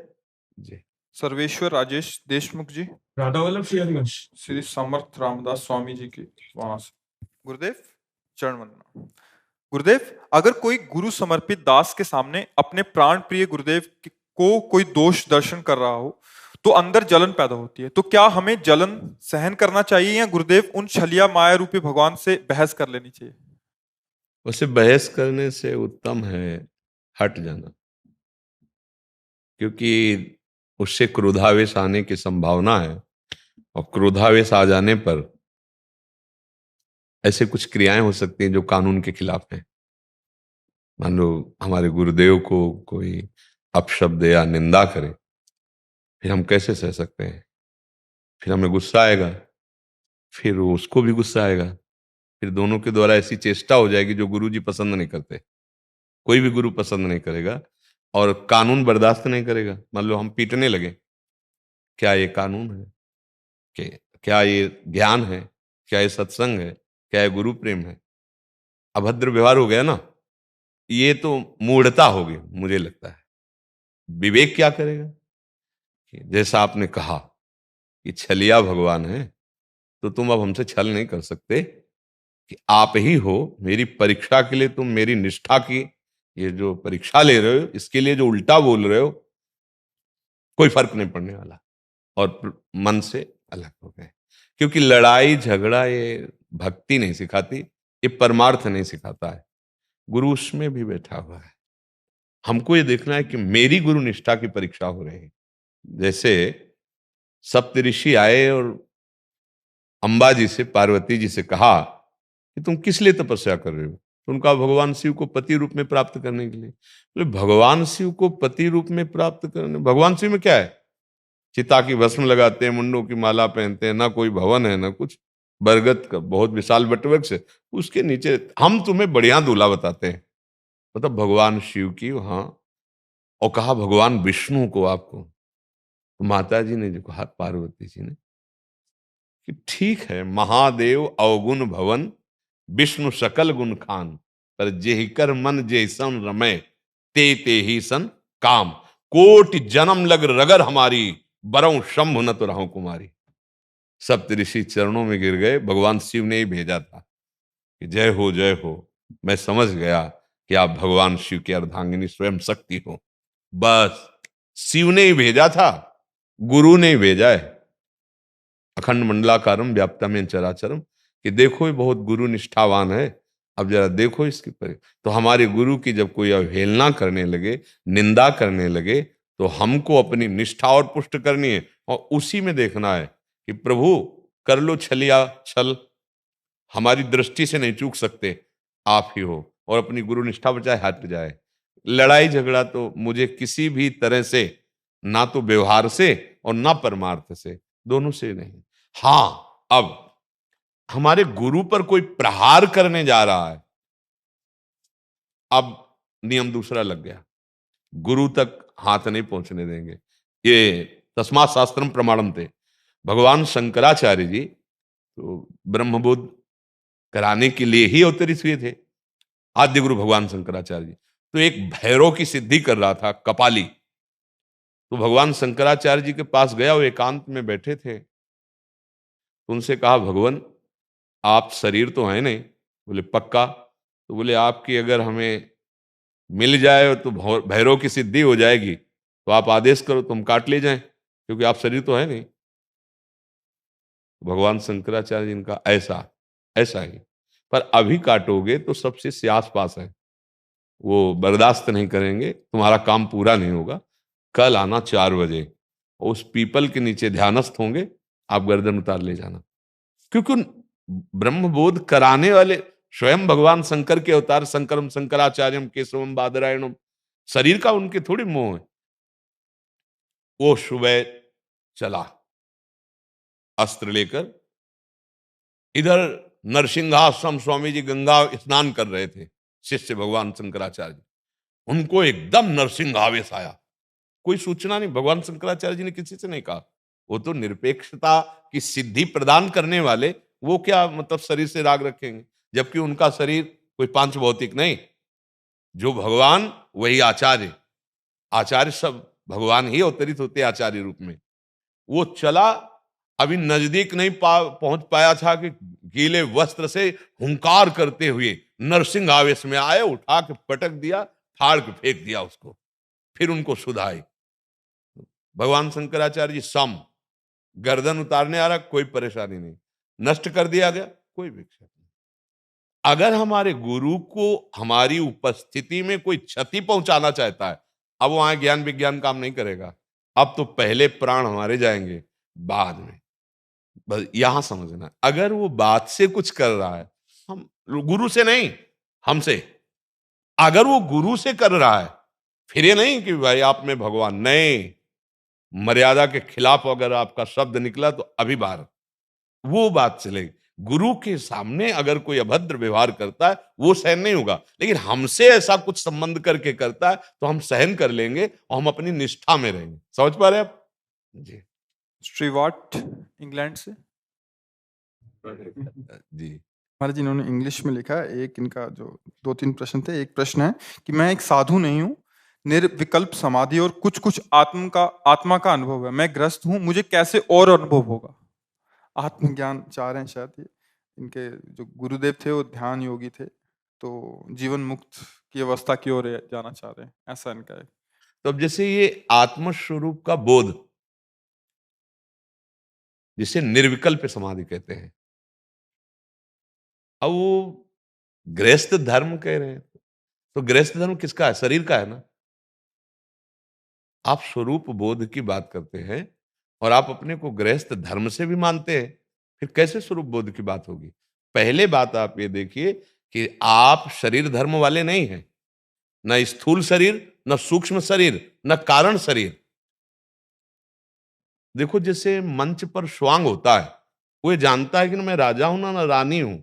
जी? सर्वेश्वर राजेश देशमुख जी, राधा वल्लभ श्री हरिवंश। श्री समर्थ रामदास स्वामी जी के वहां से। गुरुदेव चरण वंदना। गुरुदेव, अगर कोई गुरु समर्पित दास के सामने अपने प्राण प्रिय गुरुदेव को कोई दोष दर्शन कर रहा हो तो अंदर जलन पैदा होती है, तो क्या हमें जलन सहन करना चाहिए या गुरुदेव उन छलिया माया रूपी भगवान से बहस कर लेनी चाहिए? उसे बहस करने से उत्तम है हट जाना, क्योंकि उससे क्रोधावेश आने की संभावना है, और क्रोधावेश आ जाने पर ऐसे कुछ क्रियाएं हो सकती हैं जो कानून के खिलाफ हैं। मान लो हमारे गुरुदेव को कोई अपशब्द या निंदा करे, फिर हम कैसे सह सकते हैं? फिर हमें गुस्सा आएगा, फिर उसको भी गुस्सा आएगा, फिर दोनों के द्वारा ऐसी चेष्टा हो जाएगी जो गुरु जी पसंद नहीं करते। कोई भी गुरु पसंद नहीं करेगा और कानून बर्दाश्त नहीं करेगा। मान लो हम पीटने लगे, क्या ये कानून है? क्या ये ज्ञान है? क्या ये सत्संग है? क्या ये गुरु प्रेम है? अभद्र व्यवहार हो गया ना, ये तो मूढ़ता होगी मुझे लगता है। विवेक क्या करेगा? कि जैसा आपने कहा कि छलिया भगवान है, तो तुम अब हमसे छल नहीं कर सकते, कि आप ही हो मेरी परीक्षा के लिए, तुम मेरी निष्ठा की ये जो परीक्षा ले रहे हो, इसके लिए जो उल्टा बोल रहे हो, कोई फर्क नहीं पड़ने वाला। और मन से अलग हो गए, क्योंकि लड़ाई झगड़ा ये भक्ति नहीं सिखाती, ये परमार्थ नहीं सिखाता है। गुरु उसमें भी बैठा हुआ है। हमको ये देखना है कि मेरी गुरु निष्ठा की परीक्षा हो रही है। जैसे सप्तऋषि आए और अंबा जी से, पार्वती जी से कहा कि तुम किस लिए तपस्या कर रहे हो? तो उनका भगवान शिव को पति रूप में प्राप्त करने के लिए। बोले भगवान शिव को पति रूप में प्राप्त करने, भगवान शिव में क्या है? चिता की भस्म लगाते हैं, मुंडों की माला पहनते हैं, ना कोई भवन है ना कुछ, बरगद का बहुत विशाल वटवृक्ष है, उसके नीचे हम तुम्हें बढ़िया दूल्हा बताते हैं। मतलब भगवान शिव की वहां, और कहा भगवान विष्णु को आपको। तो माता जी ने जो कहा, पार्वती जी ने, कि ठीक है, महादेव अवगुण भवन, विष्णु सकल गुण खान, पर जेहि कर मन जेहि सन रमय, ते ही सन काम, कोटि जन्म लग रगर हमारी, बरऊं शंभु न तो रहूं कुमारी। सप्तऋषि चरणों में गिर गए। भगवान शिव ने ही भेजा था कि जय हो जय हो, मैं समझ गया कि आप भगवान शिव की अर्धांगिनी स्वयं शक्ति हो। बस शिव ने ही भेजा था, गुरु ने ही भेजा है। अखंड मंडलाकारम व्याप्तमेन चराचरम, कि देखो ये बहुत गुरु निष्ठावान है, अब जरा देखो इसकी तो हमारे गुरु की जब कोई अवहेलना करने लगे, निंदा करने लगे, तो हमको अपनी निष्ठा और पुष्ट करनी है, और उसी में देखना है कि प्रभु कर लो छलिया छल, हमारी दृष्टि से नहीं चूक सकते, आप ही हो, और अपनी गुरु निष्ठा बचाए हट जाए। लड़ाई झगड़ा तो मुझे किसी भी तरह से, ना तो व्यवहार से और ना परमार्थ से, दोनों से नहीं। हाँ, अब हमारे गुरु पर कोई प्रहार करने जा रहा है, अब नियम दूसरा लग गया, गुरु तक हाथ नहीं पहुंचने देंगे। ये तस्मात् शास्त्रम प्रमाणम थे। भगवान शंकराचार्य जी तो ब्रह्मबोध कराने के लिए ही अवतरित हुए थे, आद्य गुरु भगवान शंकराचार्य जी। तो एक भैरव की सिद्धि कर रहा था, कपाली। तो भगवान शंकराचार्य जी के पास गया, वो एकांत में बैठे थे। तो उनसे कहा, भगवान आप शरीर तो है नहीं? बोले पक्का। तो बोले आपकी अगर हमें मिल जाए तो भैरव की सिद्धि हो जाएगी, तो आप आदेश करो तो हम काट ले जाएं, क्योंकि आप शरीर तो है नहीं। भगवान शंकराचार्य जी इनका ऐसा ऐसा ही, पर अभी काटोगे तो सबसे से आस पास है, वो बर्दाश्त नहीं करेंगे, तुम्हारा काम पूरा नहीं होगा। कल आना 4 बजे, उस पीपल के नीचे ध्यानस्थ होंगे, आप गर्दन उतार ले जाना। क्योंकि ब्रह्मबोध कराने वाले स्वयं भगवान शंकर के अवतार, शंकरम शंकराचार्यम केशवम बादरायणम, शरीर का उनके थोड़ी मोह है। वो सुबह चला अस्त्र लेकर, इधर नरसिंहाश्रम स्वामी जी गंगा स्नान कर रहे थे, शिष्य भगवान शंकराचार्य जी। उनको एकदम नरसिंहावेश आया, कोई सूचना नहीं, भगवान शंकराचार्य जी ने किसी से नहीं कहा। वो तो निरपेक्षता की सिद्धि प्रदान करने वाले, वो क्या मतलब शरीर से राग रखेंगे, जबकि उनका शरीर कोई पांच भौतिक नहीं, जो भगवान वही आचार्य। आचार्य सब भगवान ही अवतरित होते आचार्य रूप में। वो चला, अभी नजदीक नहीं पहुंच पाया था कि गीले वस्त्र से हुंकार करते हुए नरसिंह आवेश में आए, उठा के पटक दिया, फाड़ के फेंक दिया उसको, फिर उनको सुधाई। भगवान शंकराचार्य जी सम, गर्दन उतारने आ रहा, कोई परेशानी नहीं, नष्ट कर दिया गया, कोई विक्षेप नहीं। अगर हमारे गुरु को हमारी उपस्थिति में कोई क्षति पहुंचाना चाहता है, अब वहां ज्ञान विज्ञान काम नहीं करेगा। अब तो पहले प्राण हमारे जाएंगे, बाद में। बस यहां समझना, अगर वो बात से कुछ कर रहा है, हम गुरु से नहीं, हमसे, अगर वो गुरु से कर रहा है, फिर ये नहीं कि भाई आप में भगवान, नहीं, मर्यादा के खिलाफ अगर आपका शब्द निकला तो अभी बाहर, वो बात चलेगी। गुरु के सामने अगर कोई अभद्र व्यवहार करता है, वो सहन नहीं होगा, लेकिन हमसे ऐसा कुछ संबंध करके करता है तो हम सहन कर लेंगे और हम अपनी निष्ठा में रहेंगे। समझ पा रहे हैं आप जी? स्टीवार्ट, इंग्लैंड से। जी। महाराज जी, इन्होंने इंग्लिश में लिखा है। एक इनका जो 2-3 प्रश्न थे। एक प्रश्न है कि मैं एक साधु नहीं हूँ, निर्विकल्प समाधि और कुछ-कुछ आत्मा का अनुभव है। मैं ग्रस्त हूँ, मुझे कैसे और अनुभव होगा? आत्मज्ञान चाह रहे हैं शायद ये। इनके जो गुरुदेव थे वो ध्यान योगी थे, तो जीवन मुक्त की अवस्था की ओर जाना चाह रहे हैं, ऐसा इनका है। तो अब जैसे ये आत्म स्वरूप का बोध, जिसे निर्विकल्प समाधि कहते हैं, अब वो गृहस्थ धर्म कह रहे हैं, तो गृहस्थ धर्म किसका है? शरीर का है ना। आप स्वरूप बोध की बात करते हैं और आप अपने को गृहस्थ धर्म से भी मानते हैं, फिर कैसे स्वरूप बोध की बात होगी? पहले बात आप ये देखिए कि आप शरीर धर्म वाले नहीं हैं, न स्थूल शरीर, न सूक्ष्म शरीर, न कारण शरीर। देखो, जैसे मंच पर स्वांग होता है, वो ये जानता है कि ना मैं राजा हूं ना रानी हूं।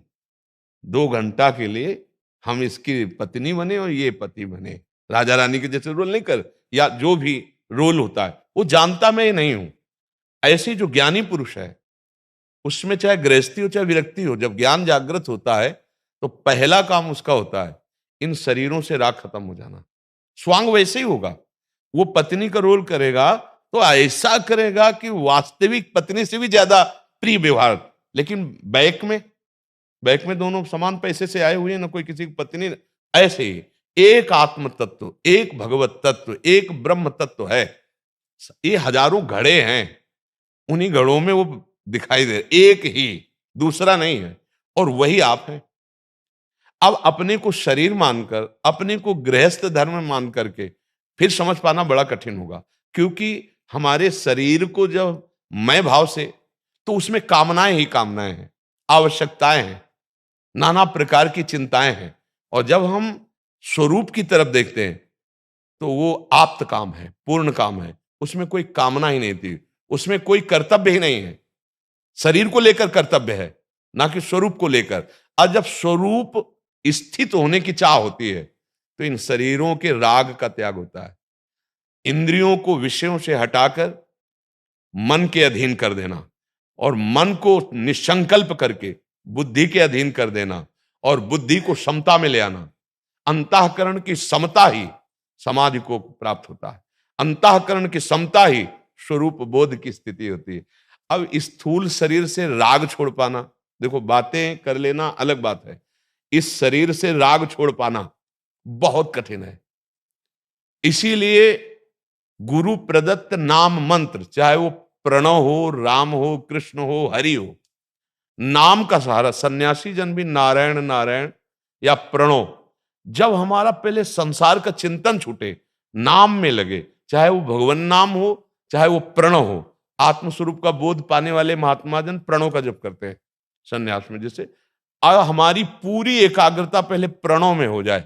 2 घंटा के लिए हम इसकी पत्नी बने और ये पति बने, राजा रानी के जैसे रोल नहीं कर, या जो भी रोल होता है वो जानता मैं ये नहीं हूं। ऐसे जो ज्ञानी पुरुष है, उसमें चाहे गृहस्थी हो चाहे विरक्ति हो, जब ज्ञान जागृत होता है तो पहला काम उसका होता है इन शरीरों से राग खत्म हो जाना। स्वांग वैसे ही होगा, वो पत्नी का रोल करेगा तो ऐसा करेगा कि वास्तविक पत्नी से भी ज्यादा प्रिय व्यवहार। लेकिन बैक में दोनों समान पैसे से आए हुए हैं, ना कोई किसी की पत्नी। ऐसे ही एक आत्म तत्व, एक भगवत तत्व, एक ब्रह्म तत्व है। ये हजारों घड़े हैं, उन्हीं घड़ों में वो दिखाई दे, एक ही, दूसरा नहीं है, और वही आप हैं। अब अपने को शरीर मानकर, अपने को गृहस्थ धर्म मान करके फिर समझ पाना बड़ा कठिन होगा, क्योंकि हमारे शरीर को जब मैं भाव से, तो उसमें कामनाएं ही कामनाएं हैं, आवश्यकताएं हैं, नाना प्रकार की चिंताएं हैं। और जब हम स्वरूप की तरफ देखते हैं तो वो आप्त काम है, पूर्ण काम है, उसमें कोई कामना ही नहीं थी, उसमें कोई कर्तव्य ही नहीं है। शरीर को लेकर कर्तव्य है, ना कि स्वरूप को लेकर। और जब स्वरूप स्थित होने की चाह होती है तो इन शरीरों के राग का त्याग होता है। इंद्रियों को विषयों से हटाकर मन के अधीन कर देना, और मन को निसंकल्प करके बुद्धि के अधीन कर देना, और बुद्धि को समता में ले आना। अंतःकरण की समता ही समाधि को प्राप्त होता है। अंतःकरण की समता ही स्वरूप बोध की स्थिति होती है। अब स्थूल शरीर से राग छोड़ पाना, देखो बातें कर लेना अलग बात है, इस शरीर से राग छोड़ पाना बहुत कठिन है। इसीलिए गुरु प्रदत्त नाम मंत्र, चाहे वो प्रणव हो, राम हो, कृष्ण हो, हरि हो, नाम का सहारा। सन्यासी जन भी नारायण नारायण या प्रणव, जब हमारा पहले संसार का चिंतन छूटे, नाम में लगे, चाहे वो भगवान नाम हो चाहे वो प्रणव हो। आत्मस्वरूप का बोध पाने वाले महात्मा जन प्रणव का जप करते हैं सन्यास में। जैसे हमारी पूरी एकाग्रता पहले प्रणव में हो जाए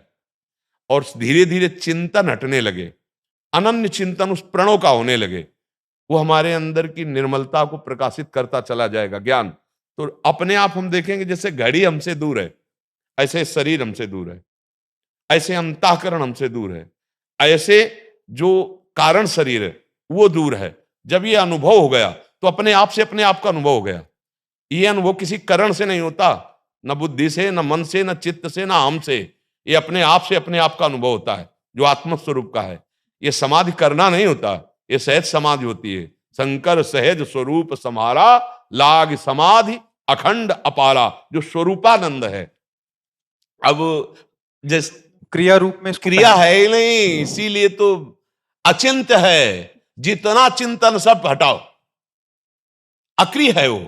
और धीरे धीरे चिंतन हटने लगे, अनन्य चिंतन उस प्रणव का होने लगे, वो हमारे अंदर की निर्मलता को प्रकाशित करता चला जाएगा ज्ञान। तो अपने आप हम देखेंगे जैसे घड़ी हमसे दूर है, ऐसे शरीर हमसे दूर है, ऐसे अंतःकरण हमसे दूर है, ऐसे जो कारण शरीर है वो दूर है। जब ये अनुभव हो गया तो अपने आप से अपने आप का अनुभव हो गया। ये अनुभव किसी करण से नहीं होता, न बुद्धि से, न मन से, न चित्त से, न हम से। ये अपने आप से अपने आप का अनुभव होता है जो आत्म स्वरूप का है। ये समाधि करना नहीं होता, ये सहज समाधि होती है। शंकर सहज स्वरूप समारा, लाग समाधि अखंड अपारा, जो स्वरूपानंद है। अब जिस क्रिया रूप में इसको क्रिया है ही नहीं, इसीलिए तो अचिंत्य है। जितना चिंतन सब हटाओ, अक्रिय है वो,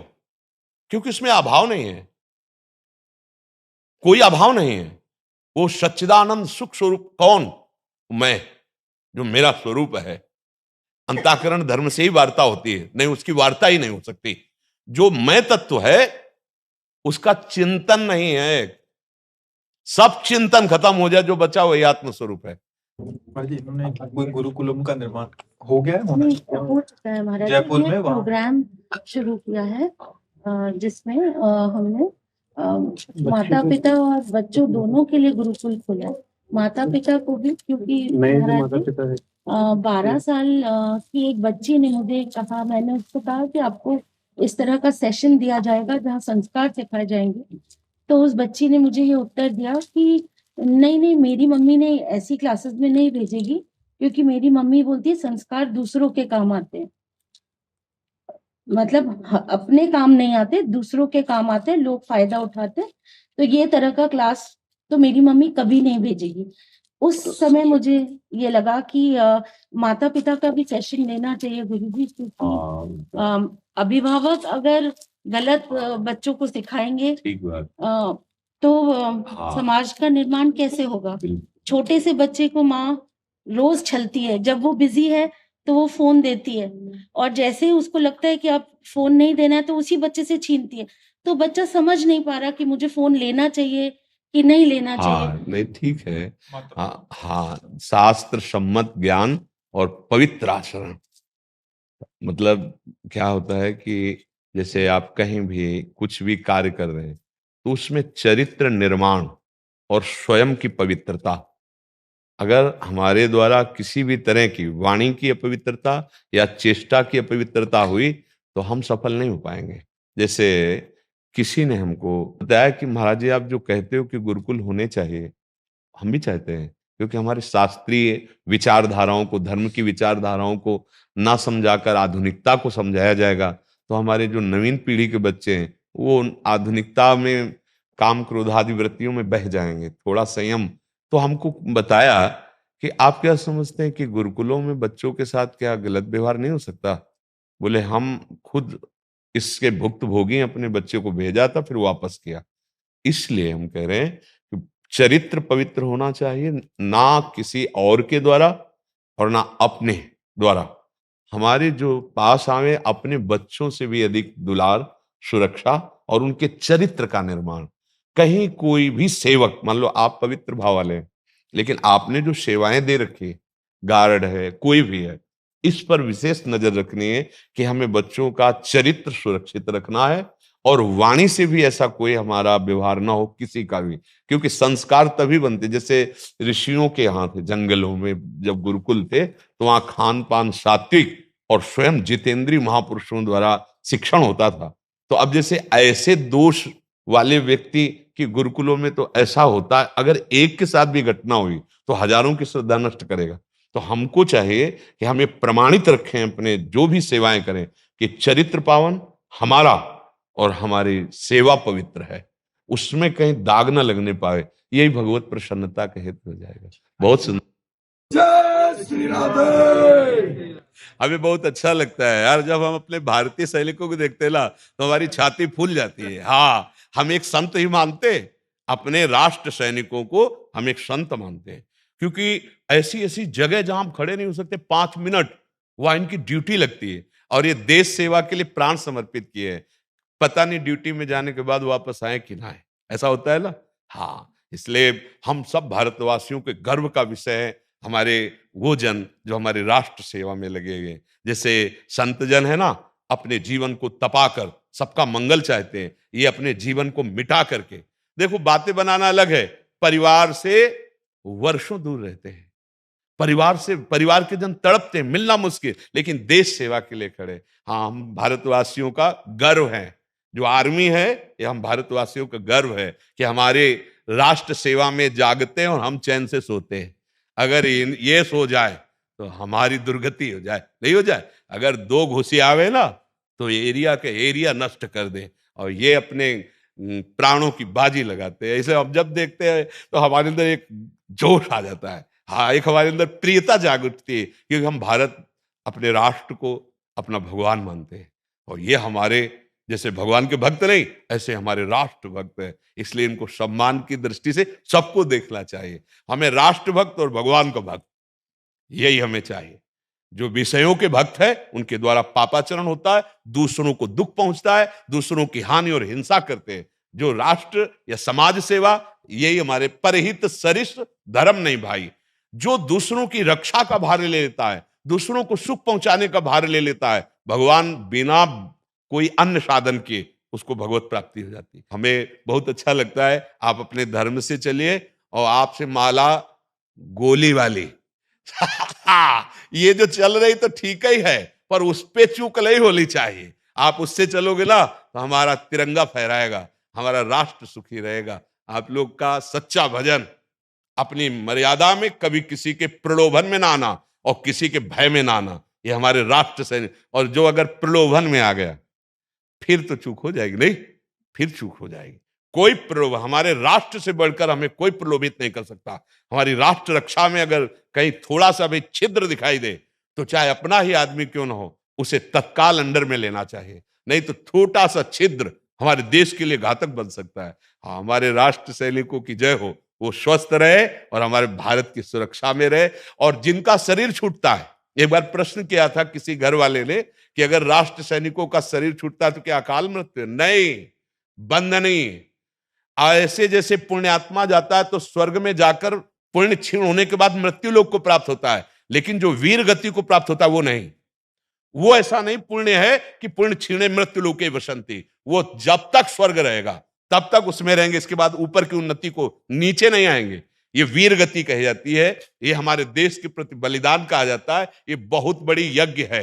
क्योंकि उसमें अभाव नहीं है, कोई अभाव नहीं है। वो सच्चिदानंद सुख स्वरूप कौन? मैं, जो मेरा स्वरूप है। अंतःकरण धर्म से ही वार्ता होती है, नहीं उसकी वार्ता ही नहीं हो सकती। जो मैं तत्व है उसका चिंतन नहीं है, सब चिंतन खत्म हो जाए, जो बचा वही आत्म स्वरूप है। महाराज जी, इन्होंने कोई गुरुकुलम का निर्माण हो गया है? नहीं, हो चुका है महाराज जी। जयपुर में ये वहाँ? प्रोग्राम शुरू किया है जिसमें हमने माता पिता और बच्चों दोनों के लिए गुरुकुल खोला है। माता पिता को भी, क्योंकि महाराज जी 12 साल की एक बच्ची ने मुझे कहा, मैंने उसको कहा कि आपको इस तरह का सेशन दिया जाएगा जहाँ संस्कार सिखाए जाएंगे। तो उस बच्ची ने मुझे ये उत्तर दिया कि नहीं नहीं, मेरी मम्मी ने ऐसी क्लासेस में नहीं भेजेगी, क्योंकि मेरी मम्मी बोलती है संस्कार दूसरों के काम आते हैं। मतलब अपने काम नहीं आते, दूसरों के काम आते हैं, लोग फायदा उठाते हैं। तो ये तरह का क्लास तो मेरी मम्मी कभी नहीं भेजेगी। उस समय मुझे ये लगा कि माता पिता का भी सेशन लेना चाहिए गुरुजी, क्योंकि अभिभावक अगर गलत बच्चों को सिखाएंगे ठीक बात। तो हाँ। समाज का निर्माण कैसे होगा। छोटे से बच्चे को माँ रोज छलती है, जब वो बिजी है तो वो फोन देती है, और जैसे ही उसको लगता है कि अब फोन नहीं देना है तो उसी बच्चे से छीनती है। तो बच्चा समझ नहीं पा रहा कि मुझे फोन लेना चाहिए कि नहीं लेना चाहिए। हाँ, नहीं ठीक है। हाँ हाँ, शास्त्र सम्मत ज्ञान और पवित्र आचरण। मतलब क्या होता है कि जैसे आप कहीं भी कुछ भी कार्य कर रहे हैं तो उसमें चरित्र निर्माण और स्वयं की पवित्रता, अगर हमारे द्वारा किसी भी तरह की वाणी की अपवित्रता या चेष्टा की अपवित्रता हुई तो हम सफल नहीं हो पाएंगे। जैसे किसी ने हमको बताया कि महाराज जी आप जो कहते हो कि गुरुकुल होने चाहिए, हम भी चाहते हैं, क्योंकि हमारे शास्त्रीय विचारधाराओं को, धर्म की विचारधाराओं को ना समझाकर आधुनिकता को समझाया जाएगा तो हमारे जो नवीन पीढ़ी के बच्चे हैं वो आधुनिकता में काम क्रोध आदि वृत्तियों में बह जाएंगे। थोड़ा संयम। तो हमको बताया कि आप क्या समझते हैं कि गुरुकुलों में बच्चों के साथ क्या गलत व्यवहार नहीं हो सकता? बोले हम खुद इसके भुक्तभोगी हैं, अपने बच्चे को भेजा था फिर वापस किया। इसलिए हम कह रहे हैं कि चरित्र पवित्र होना चाहिए, ना किसी और के द्वारा और ना अपने द्वारा। हमारे जो पास आवे अपने बच्चों से भी अधिक दुलार, सुरक्षा और उनके चरित्र का निर्माण। कहीं कोई भी सेवक, मान लो आप पवित्र भाव वाले हैं, लेकिन आपने जो सेवाएं दे रखी, गार्ड है कोई भी है, इस पर विशेष नजर रखनी है कि हमें बच्चों का चरित्र सुरक्षित रखना है और वाणी से भी ऐसा कोई हमारा व्यवहार ना हो किसी का भी। क्योंकि संस्कार तभी बनते, जैसे ऋषियों के यहाँ थे जंगलों में, जब गुरुकुल थे तो वहां खान पान सात्विक और स्वयं जितेंद्रीय महापुरुषों द्वारा शिक्षण होता था। तो अब जैसे ऐसे दोष वाले व्यक्ति की गुरुकुलों में तो ऐसा होता है, अगर एक के साथ भी घटना हुई तो हजारों की श्रद्धा नष्ट करेगा। तो हमको चाहिए कि हम ये प्रमाणित रखें अपने जो भी सेवाएं करें कि चरित्र पावन हमारा और हमारी सेवा पवित्र है, उसमें कहीं दाग न लगने पाए। यही भगवत प्रसन्नता का हेतु हो जाएगा। बहुत सुंदर। जय श्री राधे। हमें बहुत अच्छा लगता है यार जब हम अपने भारतीय सैनिकों को देखते हैं ना तो हमारी छाती फूल जाती है। हाँ, हम एक संत ही मानते हैं, अपने राष्ट्र सैनिकों को हम एक संत मानते हैं, क्योंकि ऐसी ऐसी जगह जहां हम खड़े नहीं हो सकते 5 मिनट, वह इनकी ड्यूटी लगती है और ये देश सेवा के लिए प्राण समर्पित किए हैं। पता नहीं ड्यूटी में जाने के बाद वापस आए कि ना आए, ऐसा होता है ना। हाँ, इसलिए हम सब भारतवासियों के गर्व का विषय है हमारे वो जन जो हमारे राष्ट्र सेवा में लगे हुए। जैसे संत जन है ना, अपने जीवन को तपाकर सबका मंगल चाहते हैं, ये अपने जीवन को मिटा करके, देखो बातें बनाना अलग है, परिवार से वर्षों दूर रहते हैं, परिवार से, परिवार के जन तड़पते हैं, मिलना मुश्किल, लेकिन देश सेवा के लिए खड़े। हाँ, हम भारतवासियों का गर्व है, जो आर्मी है ये हम भारतवासियों का गर्व है कि हमारे राष्ट्र सेवा में जागते हैं और हम चैन से सोते हैं। अगर ये सो जाए तो हमारी दुर्गति हो जाए, नहीं हो जाए। अगर 2 घुसी आवे ना तो एरिया के एरिया नष्ट कर दे, और ये अपने प्राणों की बाजी लगाते हैं। इसे हम जब देखते हैं तो हमारे अंदर एक जोश आ जाता है। हाँ, एक हमारे अंदर प्रियता जाग उठती है, क्योंकि हम भारत अपने राष्ट्र को अपना भगवान मानते हैं, और ये हमारे जैसे भगवान के भक्त नहीं, ऐसे हमारे राष्ट्र भक्त है। इसलिए इनको सम्मान की दृष्टि से सबको देखना चाहिए। हमें राष्ट्र भक्त और भगवान का भक्त यही हमें चाहिए। जो विषयों के भक्त है उनके द्वारा पापाचरण होता है, दूसरों को दुख पहुंचता है, दूसरों की हानि और हिंसा करते हैं। जो राष्ट्र या समाज सेवा, यही हमारे परहित सरिष्ठ धर्म नहीं भाई। जो दूसरों की रक्षा का भार ले लेता है, दूसरों को सुख पहुंचाने का भार ले लेता है, भगवान बिना कोई अन्य साधन के उसको भगवत प्राप्ति हो जाती है। हमें बहुत अच्छा लगता है, आप अपने धर्म से चलिए और आपसे माला गोली वाली ये जो चल रही तो ठीक ही है, पर उस पे चूक नहीं होनी चाहिए। आप उससे चलोगे ना तो हमारा तिरंगा फहराएगा, हमारा राष्ट्र सुखी रहेगा। आप लोग का सच्चा भजन, अपनी मर्यादा में, कभी किसी के प्रलोभन में ना आना और किसी के भय में ना आना, ये हमारे राष्ट्र से। और जो अगर प्रलोभन में आ गया फिर तो चूक हो जाएगी, नहीं फिर चूक हो जाएगी। कोई प्रलोभ, हमारे राष्ट्र से बढ़कर हमें कोई प्रलोभित नहीं कर सकता। हमारी राष्ट्र रक्षा में अगर कहीं थोड़ा सा भी छिद्र दिखाई दे तो चाहे अपना ही आदमी क्यों ना हो, उसे तत्काल अंडर में लेना चाहिए, नहीं तो छोटा सा छिद्र हमारे देश के लिए घातक बन सकता है। हाँ, हमारे राष्ट्र सैनिकों की जय हो, वो स्वस्थ रहे और हमारे भारत की सुरक्षा में रहे। और जिनका शरीर छूटता है, एक बार प्रश्न किया था किसी घर वाले ने कि अगर राष्ट्र सैनिकों का शरीर छूटता है तो क्या अकाल मृत्यु? नहीं, बंधनी। ऐसे जैसे पुण्यात्मा जाता है तो स्वर्ग में जाकर पुण्य क्षीण होने के बाद मृत्यु लोक को प्राप्त होता है, लेकिन जो वीर गति को प्राप्त होता है वो नहीं। वो ऐसा नहीं पुण्य है कि पुण्य क्षीणे मृत्यु लोके वसंती। वो जब तक स्वर्ग रहेगा तब तक उसमें रहेंगे, इसके बाद ऊपर की उन्नति को नीचे नहीं आएंगे। ये वीर गति कही जाती है, ये हमारे देश के प्रति बलिदान कहा जाता है। ये बहुत बड़ी यज्ञ है,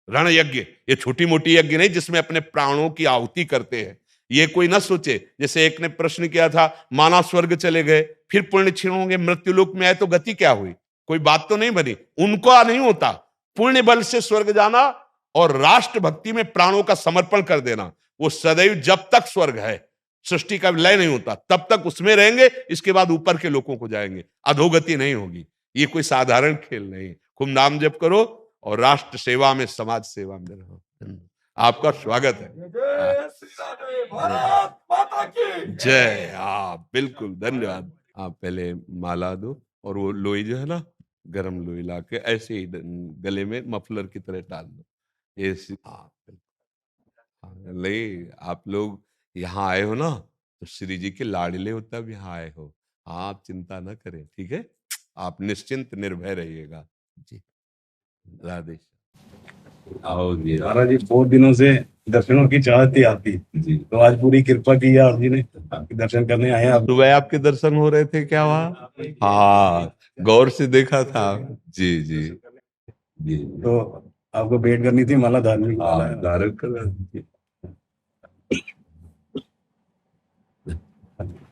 रण यज्ञ। ये छोटी मोटी यज्ञ नहीं जिसमें अपने प्राणों की आहुति करते हैं। ये कोई ना सोचे, जैसे एक ने प्रश्न किया था, माना स्वर्ग चले गए फिर पुण्य क्षीण होंगे, मृत्यु लोक में आए तो गति क्या हुई? कोई बात तो नहीं बनी। उनको नहीं होता पुण्य बल से स्वर्ग जाना और राष्ट्र भक्ति में प्राणों का समर्पण कर देना। वो सदैव जब तक स्वर्ग है, सृष्टि का लय नहीं होता, तब तक उसमें रहेंगे। इसके बाद ऊपर के लोगों को जाएंगे, अधोगति नहीं होगी। ये कोई साधारण खेल नहीं। खूब नाम जप करो और राष्ट्र सेवा में, समाज सेवा में रहो। आपका स्वागत है। जय श्री राधे, भारत माता की जय। आप बिल्कुल, धन्यवाद। आप पहले माला दो और वो लोई जो है ना, गरम लोई ला के ऐसे ही गले में मफलर की तरह डाल दो। ये नहीं, आप लोग यहाँ आए हो ना तो श्री जी के लाडले हो तब यहाँ आए हो। आप चिंता ना करें, ठीक है? आप निश्चिंत निर्भय रहिएगा जी। राधे। आओ जी महाराज जी, बहुत दिनों से दर्शनों की चाहत थी आपकी जी, तो आज पूरी कृपा की है आप जी ने, आपके दर्शन करने आए हैं आप। सुबह आपके दर्शन हो रहे थे क्या वहाँ? हाँ, गौर से देखा था। जी जी जी। तो आपको भेंट करनी थी माला, धार्मिक माला धारण कर।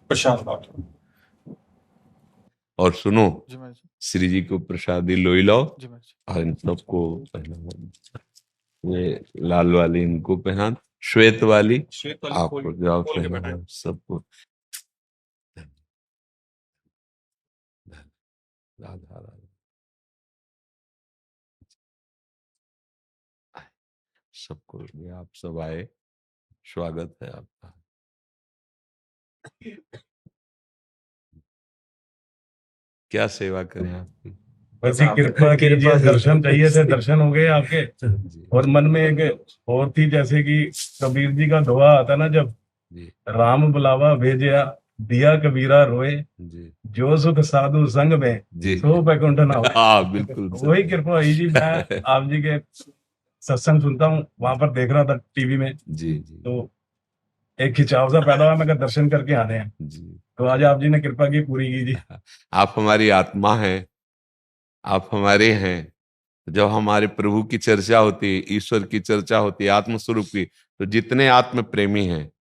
प्रशांत और सुनो, जी महाराज जी, श्री जी को प्रसादी लोई लाओ जी महाराज जी। और इन सबको पहना। ये लाल वाली इनको पहना, श्वेत वाली आपको जाओ पहना सबको। राधा राधा। सबको, ये आप सब आए, स्वागत है आपका। क्या सेवा करें आपकी? बस ये कृपा कीजिए, दर्शन चाहिए थे, दर्शन हो गए आपके। जी और मन में एक और थी, जैसे कि कबीर जी का दोहा आता ना, जब जी राम बुलावा भेजया दिया कबीरा रोए, जी जो सुख साधु संग में जी। सो बैकुंठ ना होए। हाँ बिल्कुल। वही कृपा हुई जी। मैं आप जी के सत्संग सुनता हूँ, वहां पर देख रहा था टीवी में, जी जी तो एक खिंचाव सा पैदा हुआ, मैं कहा दर्शन करके आने हैं। जी। तो आज आप जी ने कृपा की, पूरी की जी। आप हमारी आत्मा हैं, आप हमारे हैं। जब हमारे प्रभु की चर्चा होती है, ईश्वर की चर्चा होती है, आत्मस्वरूप की, तो जितने आत्म प्रेमी हैं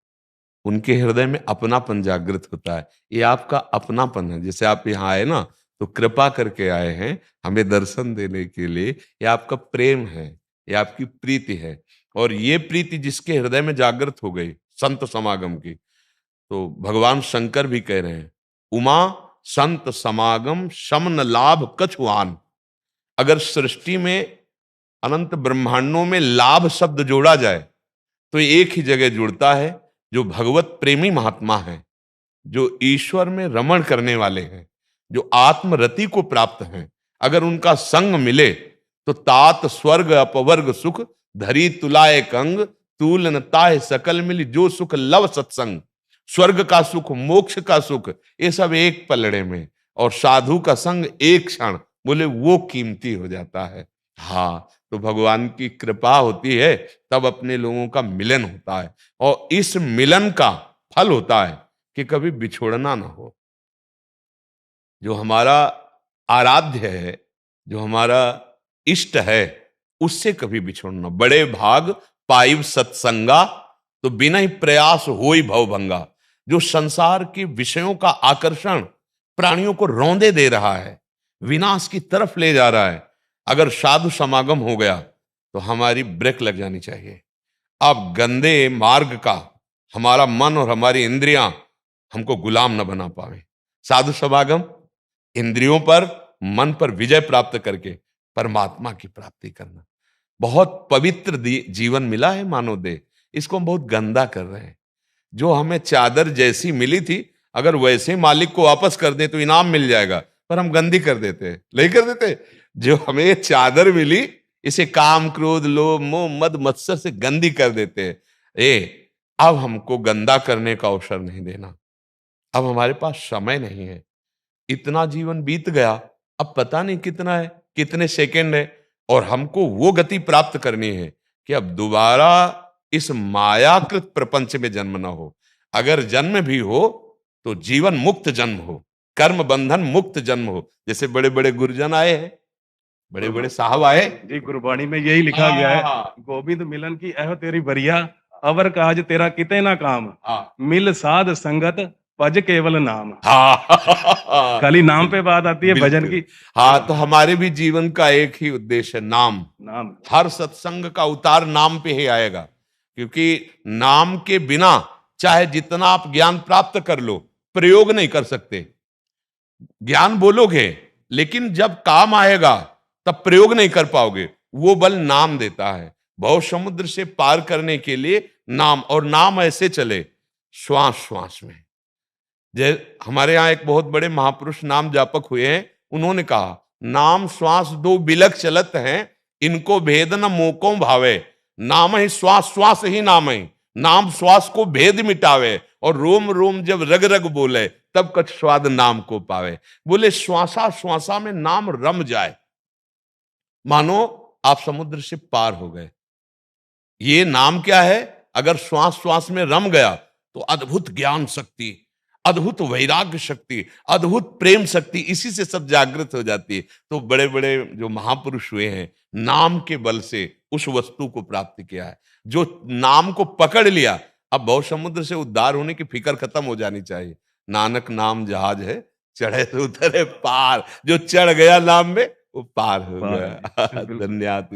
उनके हृदय में अपनापन जागृत होता है। ये आपका अपनापन है। जैसे आप यहाँ आए ना तो कृपा करके आए हैं हमें दर्शन देने के लिए। ये आपका प्रेम है, ये आपकी प्रीति है। और ये प्रीति जिसके हृदय में जागृत हो गई संत समागम की, तो भगवान शंकर भी कह रहे हैं, उमा संत समागम शमन लाभ कछुआन। अगर सृष्टि में, अनंत ब्रह्मांडों में लाभ शब्द जोड़ा जाए तो एक ही जगह जुड़ता है, जो भगवत प्रेमी महात्मा हैं, जो ईश्वर में रमण करने वाले हैं, जो आत्मरति को प्राप्त हैं। अगर उनका संग मिले तो तात स्वर्ग अपवर्ग सुख धरी तुलाए कंग तूल न ताहे सकल मिली जो सुख लव सत्संग। स्वर्ग का सुख, मोक्ष का सुख, ये सब एक पलड़े में, और साधु का संग एक क्षण, बोले वो कीमती हो जाता है। हाँ, तो भगवान की कृपा होती है तब अपने लोगों का मिलन होता है, और इस मिलन का फल होता है कि कभी बिछोड़ना ना हो। जो हमारा आराध्य है, जो हमारा इष्ट है उससे कभी बिछुड़ना। बड़े भाग पाइब सत्संगा, तो बिना ही प्रयास होई भवभंगा। जो संसार के विषयों का आकर्षण प्राणियों को रौंदे दे रहा है, विनाश की तरफ ले जा रहा है, अगर साधु समागम हो गया तो हमारी ब्रेक लग जानी चाहिए। अब गंदे मार्ग का हमारा मन और हमारी इंद्रियां हमको गुलाम न बना पावे। साधु समागम इंद्रियों पर, मन पर विजय प्राप्त करके परमात्मा की प्राप्ति करना। बहुत पवित्र जीवन मिला है मानव देह, इसको हम बहुत गंदा कर रहे हैं। जो हमें चादर जैसी मिली थी, अगर वैसे मालिक को वापस कर दें तो इनाम मिल जाएगा, पर हम गंदी कर देते हैं, नहीं कर देते। जो हमें चादर मिली, इसे काम क्रोध लोभ मोह मद मत्सर से गंदी कर देते हैं। अब हमको गंदा करने का अवसर नहीं देना। अब हमारे पास समय नहीं है, इतना जीवन बीत गया, अब पता नहीं कितना है, कितने सेकंड है, और हमको वो गति प्राप्त करनी है कि अब दोबारा इस मायाकृत प्रपंच में जन्म ना हो। अगर जन्म भी हो तो जीवन मुक्त जन्म हो, कर्म बंधन मुक्त जन्म हो। जैसे बड़े बड़े गुरुजन आए हैं, बड़े बड़े साहब आए जी, गुरबाणी में यही लिखा गया है, गोविंद मिलन की एहो तेरी बरिया, अवर काज तेरा किते ना काम, मिल साध संगत भज केवल नाम। खाली नाम पे बात आती है भजन की। हाँ, तो हमारे भी जीवन का एक ही उद्देश्य है, नाम। नाम, हर सत्संग का उतार नाम पे ही आएगा, क्योंकि नाम के बिना चाहे जितना आप ज्ञान प्राप्त कर लो, प्रयोग नहीं कर सकते। ज्ञान बोलोगे, लेकिन जब काम आएगा तब प्रयोग नहीं कर पाओगे। वो बल नाम देता है। भव समुद्र से पार करने के लिए नाम, और नाम ऐसे चले श्वास श्वास में। हमारे यहाँ एक बहुत बड़े महापुरुष नाम जापक हुए हैं, उन्होंने कहा, नाम श्वास दो बिलक चलत हैं, इनको भेद न मोको भावे। नाम ही श्वास, श्वास ही नाम है। नाम श्वास को भेद मिटावे, और रोम रोम जब रग रग बोले, तब कछ स्वाद नाम को पावे। बोले श्वासा श्वासा में नाम रम जाए, मानो आप समुद्र से पार हो गए। ये नाम क्या है? अगर श्वास श्वास में रम गया तो अद्भुत ज्ञान शक्ति, अद्भुत वैराग्य शक्ति, अद्भुत प्रेम शक्ति, इसी से सब जागृत हो जाती है। तो बड़े बड़े जो महापुरुष हुए हैं, नाम के बल से उस वस्तु को प्राप्त किया है। जो नाम को पकड़ लिया, अब भव समुद्र से उद्धार होने की फिक्र खत्म हो जानी चाहिए। नानक नाम जहाज है, चढ़े तो उतरे पार। जो चढ़ गया नाम में, वो पार हो गया। धन्यवाद,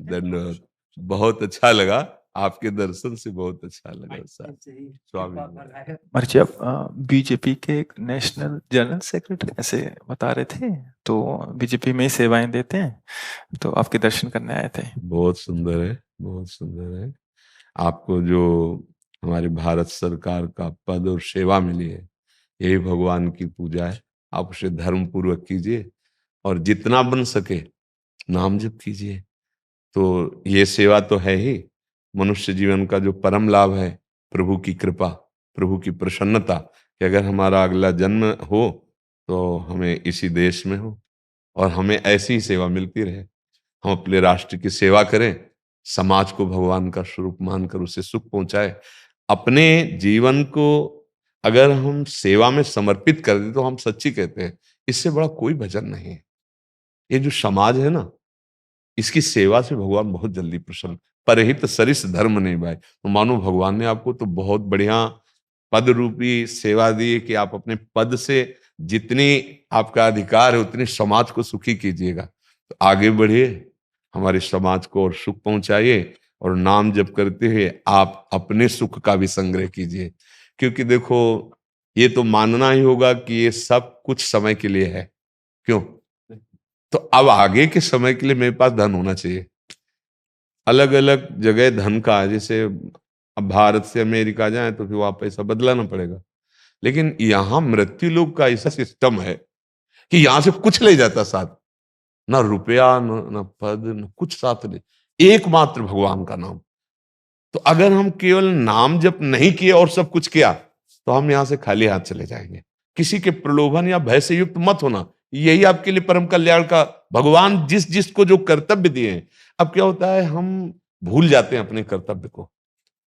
धन्यवाद। बहुत अच्छा लगा, आपके दर्शन से बहुत अच्छा लगा स्वामी। जी, आप बीजेपी के एक नेशनल जनरल सेक्रेटरी ऐसे बता रहे थे, तो बीजेपी में ही सेवाएं देते हैं, तो आपके दर्शन करने आए थे। बहुत सुंदर है, बहुत सुंदर है। आपको जो हमारी भारत सरकार का पद और सेवा मिली है, यही भगवान की पूजा है। आप उसे धर्म पूर्वक कीजिए, और जितना बन सके नाम जप कीजिए। तो ये सेवा तो है ही मनुष्य जीवन का जो परम लाभ है, प्रभु की कृपा, प्रभु की प्रसन्नता, कि अगर हमारा अगला जन्म हो तो हमें इसी देश में हो, और हमें ऐसी ही सेवा मिलती रहे। हम अपने राष्ट्र की सेवा करें, समाज को भगवान का स्वरूप मानकर उसे सुख पहुंचाए। अपने जीवन को अगर हम सेवा में समर्पित कर दें तो हम सच्ची कहते हैं, इससे बड़ा कोई भजन नहीं है। ये जो समाज है ना, इसकी सेवा से भगवान बहुत जल्दी प्रसन्न। परहित सरिस धर्म नहीं भाई। तो मानो भगवान ने आपको तो बहुत बढ़िया पद रूपी सेवा दी कि आप अपने पद से जितनी आपका अधिकार है उतनी समाज को सुखी कीजिएगा। तो आगे बढ़िए, हमारे समाज को और सुख पहुंचाइए, और नाम जप करते हुए आप अपने सुख का भी संग्रह कीजिए। क्योंकि देखो, ये तो मानना ही होगा कि ये सब कुछ समय के लिए है। क्यों? तो अब आगे के समय के लिए मेरे पास धन होना चाहिए। अलग अलग जगह धन का, जैसे अब भारत से अमेरिका जाए तो फिर वहां पैसा बदलाना पड़ेगा, लेकिन यहाँ मृत्यु लोक का ऐसा सिस्टम है कि यहां से कुछ ले जाता साथ, ना रुपया, न पद, न कुछ साथ ले, एकमात्र भगवान का नाम। तो अगर हम केवल नाम जप नहीं किए और सब कुछ किया, तो हम यहां से खाली हाथ चले जाएंगे। किसी के प्रलोभन या भय से युक्त मत होना, यही आपके लिए परम कल्याण का। भगवान जिस जिसको जो कर्तव्य दिए हैं, अब क्या होता है, हम भूल जाते हैं अपने कर्तव्य को,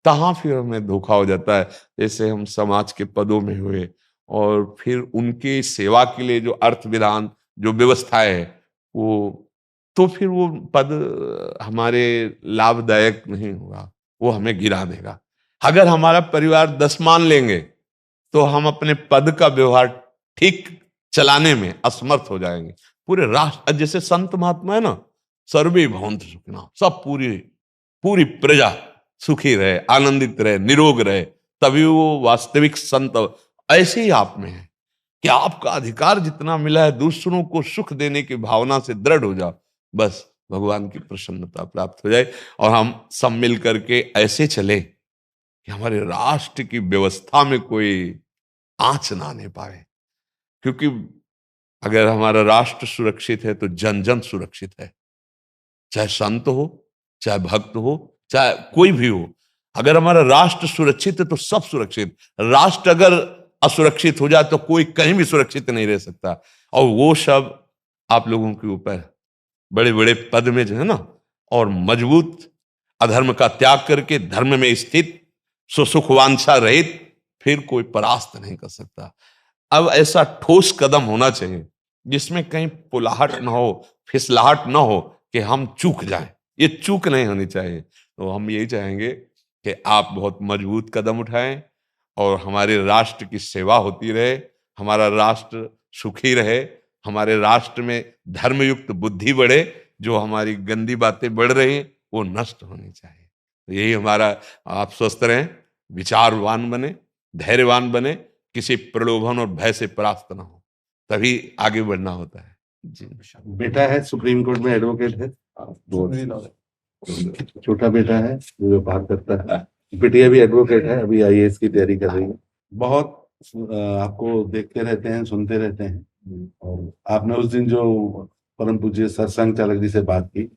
तहां फिर हमें धोखा हो जाता है। जैसे हम समाज के पदों में हुए, और फिर उनके सेवा के लिए जो अर्थ विधान, जो व्यवस्थाएं है, वो तो फिर वो पद हमारे लाभदायक नहीं होगा, वो हमें गिरा देगा। अगर हमारा परिवार 10 मान लेंगे तो हम अपने पद का व्यवहार ठीक चलाने में असमर्थ हो जाएंगे। पूरे राष्ट्र, जैसे संत महात्मा है ना, सर्वे भवन्तु सुखिनः, सब पूरी पूरी प्रजा सुखी रहे, आनंदित रहे, निरोग रहे, तभी वो वास्तविक संत। ऐसे ही आप में है कि आपका अधिकार जितना मिला है, दूसरों को सुख देने की भावना से दृढ़ हो जाओ, बस भगवान की प्रसन्नता प्राप्त हो जाए और हम सब मिल करके ऐसे चले कि हमारे राष्ट्र की व्यवस्था में कोई आंच ना आने पाए। क्योंकि अगर हमारा राष्ट्र सुरक्षित है तो जन जन सुरक्षित है, चाहे संत हो, चाहे भक्त हो, चाहे कोई भी हो। अगर हमारा राष्ट्र सुरक्षित है तो सब सुरक्षित। राष्ट्र अगर असुरक्षित हो जाए तो कोई कहीं भी सुरक्षित नहीं रह सकता। और वो सब आप लोगों के ऊपर बड़े बड़े पद में जो है ना, और मजबूत अधर्म का त्याग करके धर्म में स्थित, सुख वांछा रहित, फिर कोई परास्त नहीं कर सकता। अब ऐसा ठोस कदम होना चाहिए जिसमें कहीं पुलाहट ना हो, फिसलाहट ना हो कि हम चूक जाएं। ये चूक नहीं होनी चाहिए। तो हम यही चाहेंगे कि आप बहुत मजबूत कदम उठाएं और हमारे राष्ट्र की सेवा होती रहे, हमारा राष्ट्र सुखी रहे, हमारे राष्ट्र में धर्मयुक्त बुद्धि बढ़े, जो हमारी गंदी बातें बढ़ रही हैं वो नष्ट होनी चाहिए। तो यही हमारा, आप स्वस्थ रहें, विचारवान बने, धैर्यवान बने, किसी प्रलोभन और भय से परास्त ना हो, तभी आगे बढ़ना होता है। जी। बेटा है सुप्रीम कोर्ट में एडवोकेट है, छोटा बेटा है जो व्यापार करता है, बिटिया भी एडवोकेट है, अभी आईएएस की तैयारी कर रही है। बहुत आपको देखते रहते हैं, सुनते रहते हैं। और आपने उस दिन जो परम पूज्य सरसंघ चालक जी से बात की,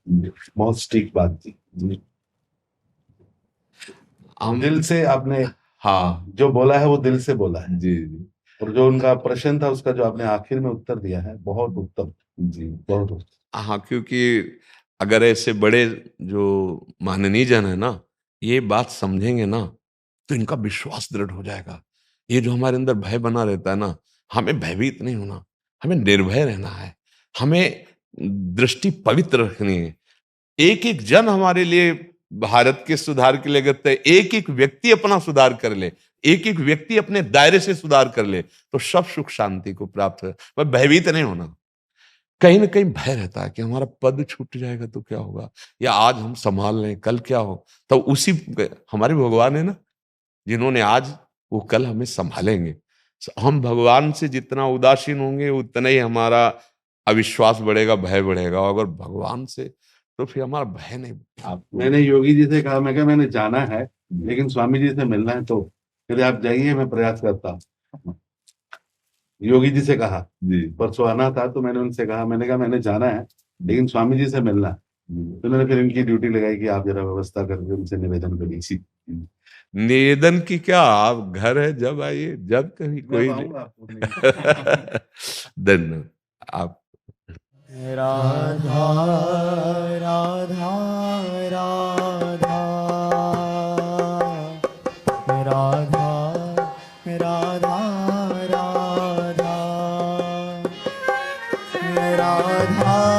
बहुत स्ट्रिक्ट बात की, दिल से आपने, हाँ, जो बोला है वो दिल से बोला है। जी जी। और जो उनका प्रश्न था उसका जो आपने आखिर में उत्तर दिया है, बहुत उत्तम जी, बहुत उत्तम। हाँ, क्योंकि अगर ऐसे बड़े जो माननीय जन है ना, ये बात समझेंगे ना, तो इनका विश्वास दृढ़ हो जाएगा। ये जो हमारे अंदर भय बना रहता है ना, हमें भयभीत नहीं होना, हमें निर्भय रहना है, हमें दृष्टि पवित्र रखनी है। एक एक जन हमारे लिए भारत के सुधार के लिए करते हैं। एक एक व्यक्ति अपना सुधार कर ले, एक एक व्यक्ति अपने दायरे से सुधार कर ले, तो सब सुख शांति को प्राप्त है। वह भयभीत नहीं होना। कहीं ना कहीं भय रहता है कि हमारा पद छूट जाएगा तो क्या होगा, या आज हम संभाल लें कल क्या हो। तो उसी हमारे भगवान है ना, जिन्होंने आज वो कल हमें संभालेंगे। हम भगवान से जितना उदासीन होंगे उतना ही हमारा अविश्वास बढ़ेगा, भय बढ़ेगा। अगर भगवान से, तो फिर हमारा भय नहीं। मैंने योगी जी से कहा, मैं कहा मैंने जाना है लेकिन स्वामी जी से मिलना है, तो कहते आप जाइए, मैं प्रयास करता हूँ। योगी जी से कहा जी, परसों आना था तो मैंने उनसे कहा, मैंने कहा मैंने जाना है लेकिन स्वामी जी से मिलना है। तो मैंने फिर इनकी ड्यूटी लगाई कि आप जरा व्यवस्था करके उनसे निवेदन करिए। निवेदन की क्या, आप घर है, जब आइए, जब कभी कोई धन्यवाद। आप राधा राधा राधा राधा राधा राधा राधा राधा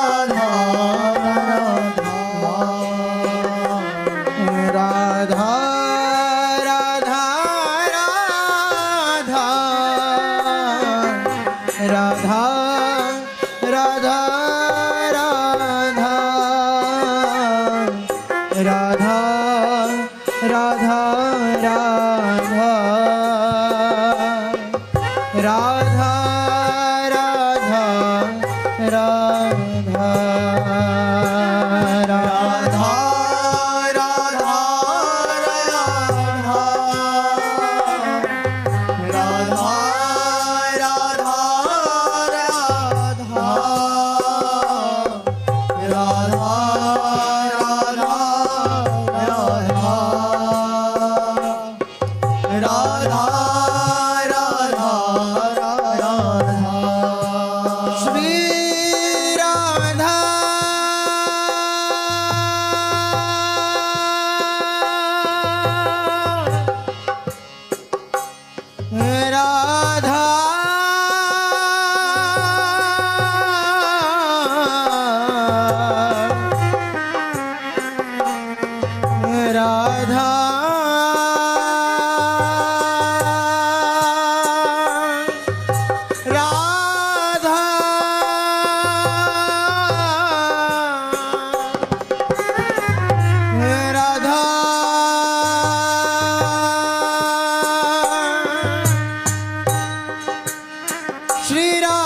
राधा राधा राधा राधा राधा राधा राधा श्री राधा राधा राधा राधा राधा श्री राधा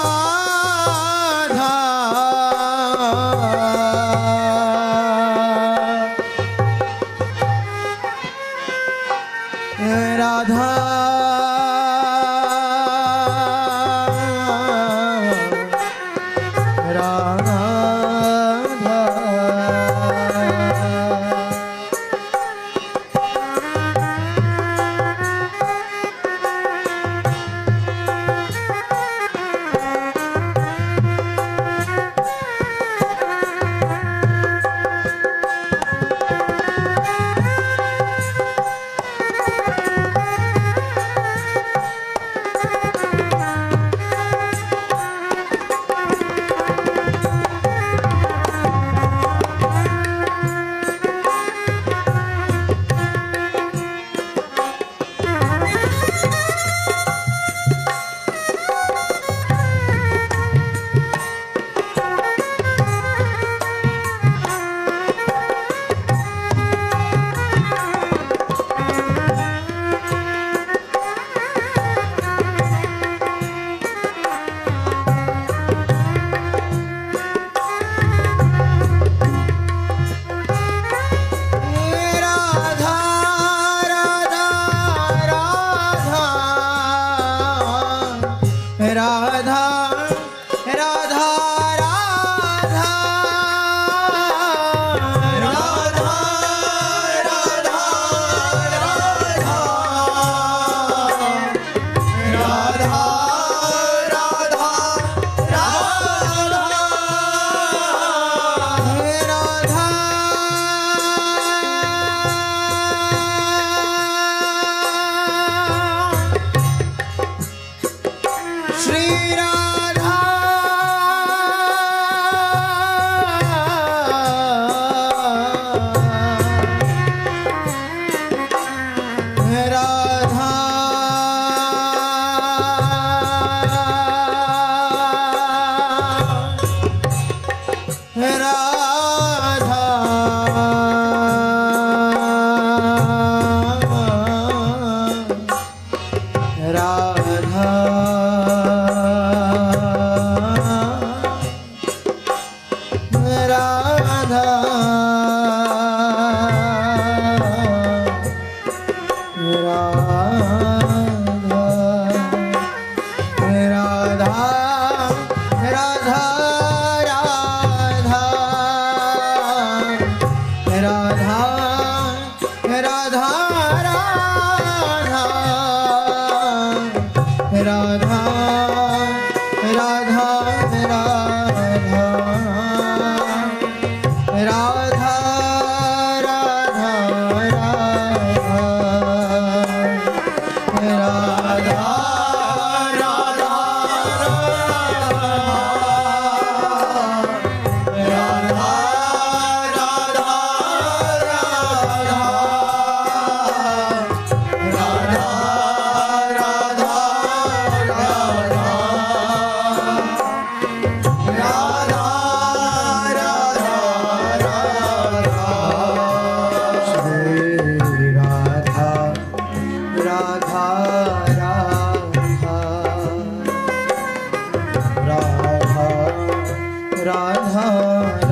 राधा राधा राधा राधा राधा राधा राधा राधा श्री राधा राधा राधा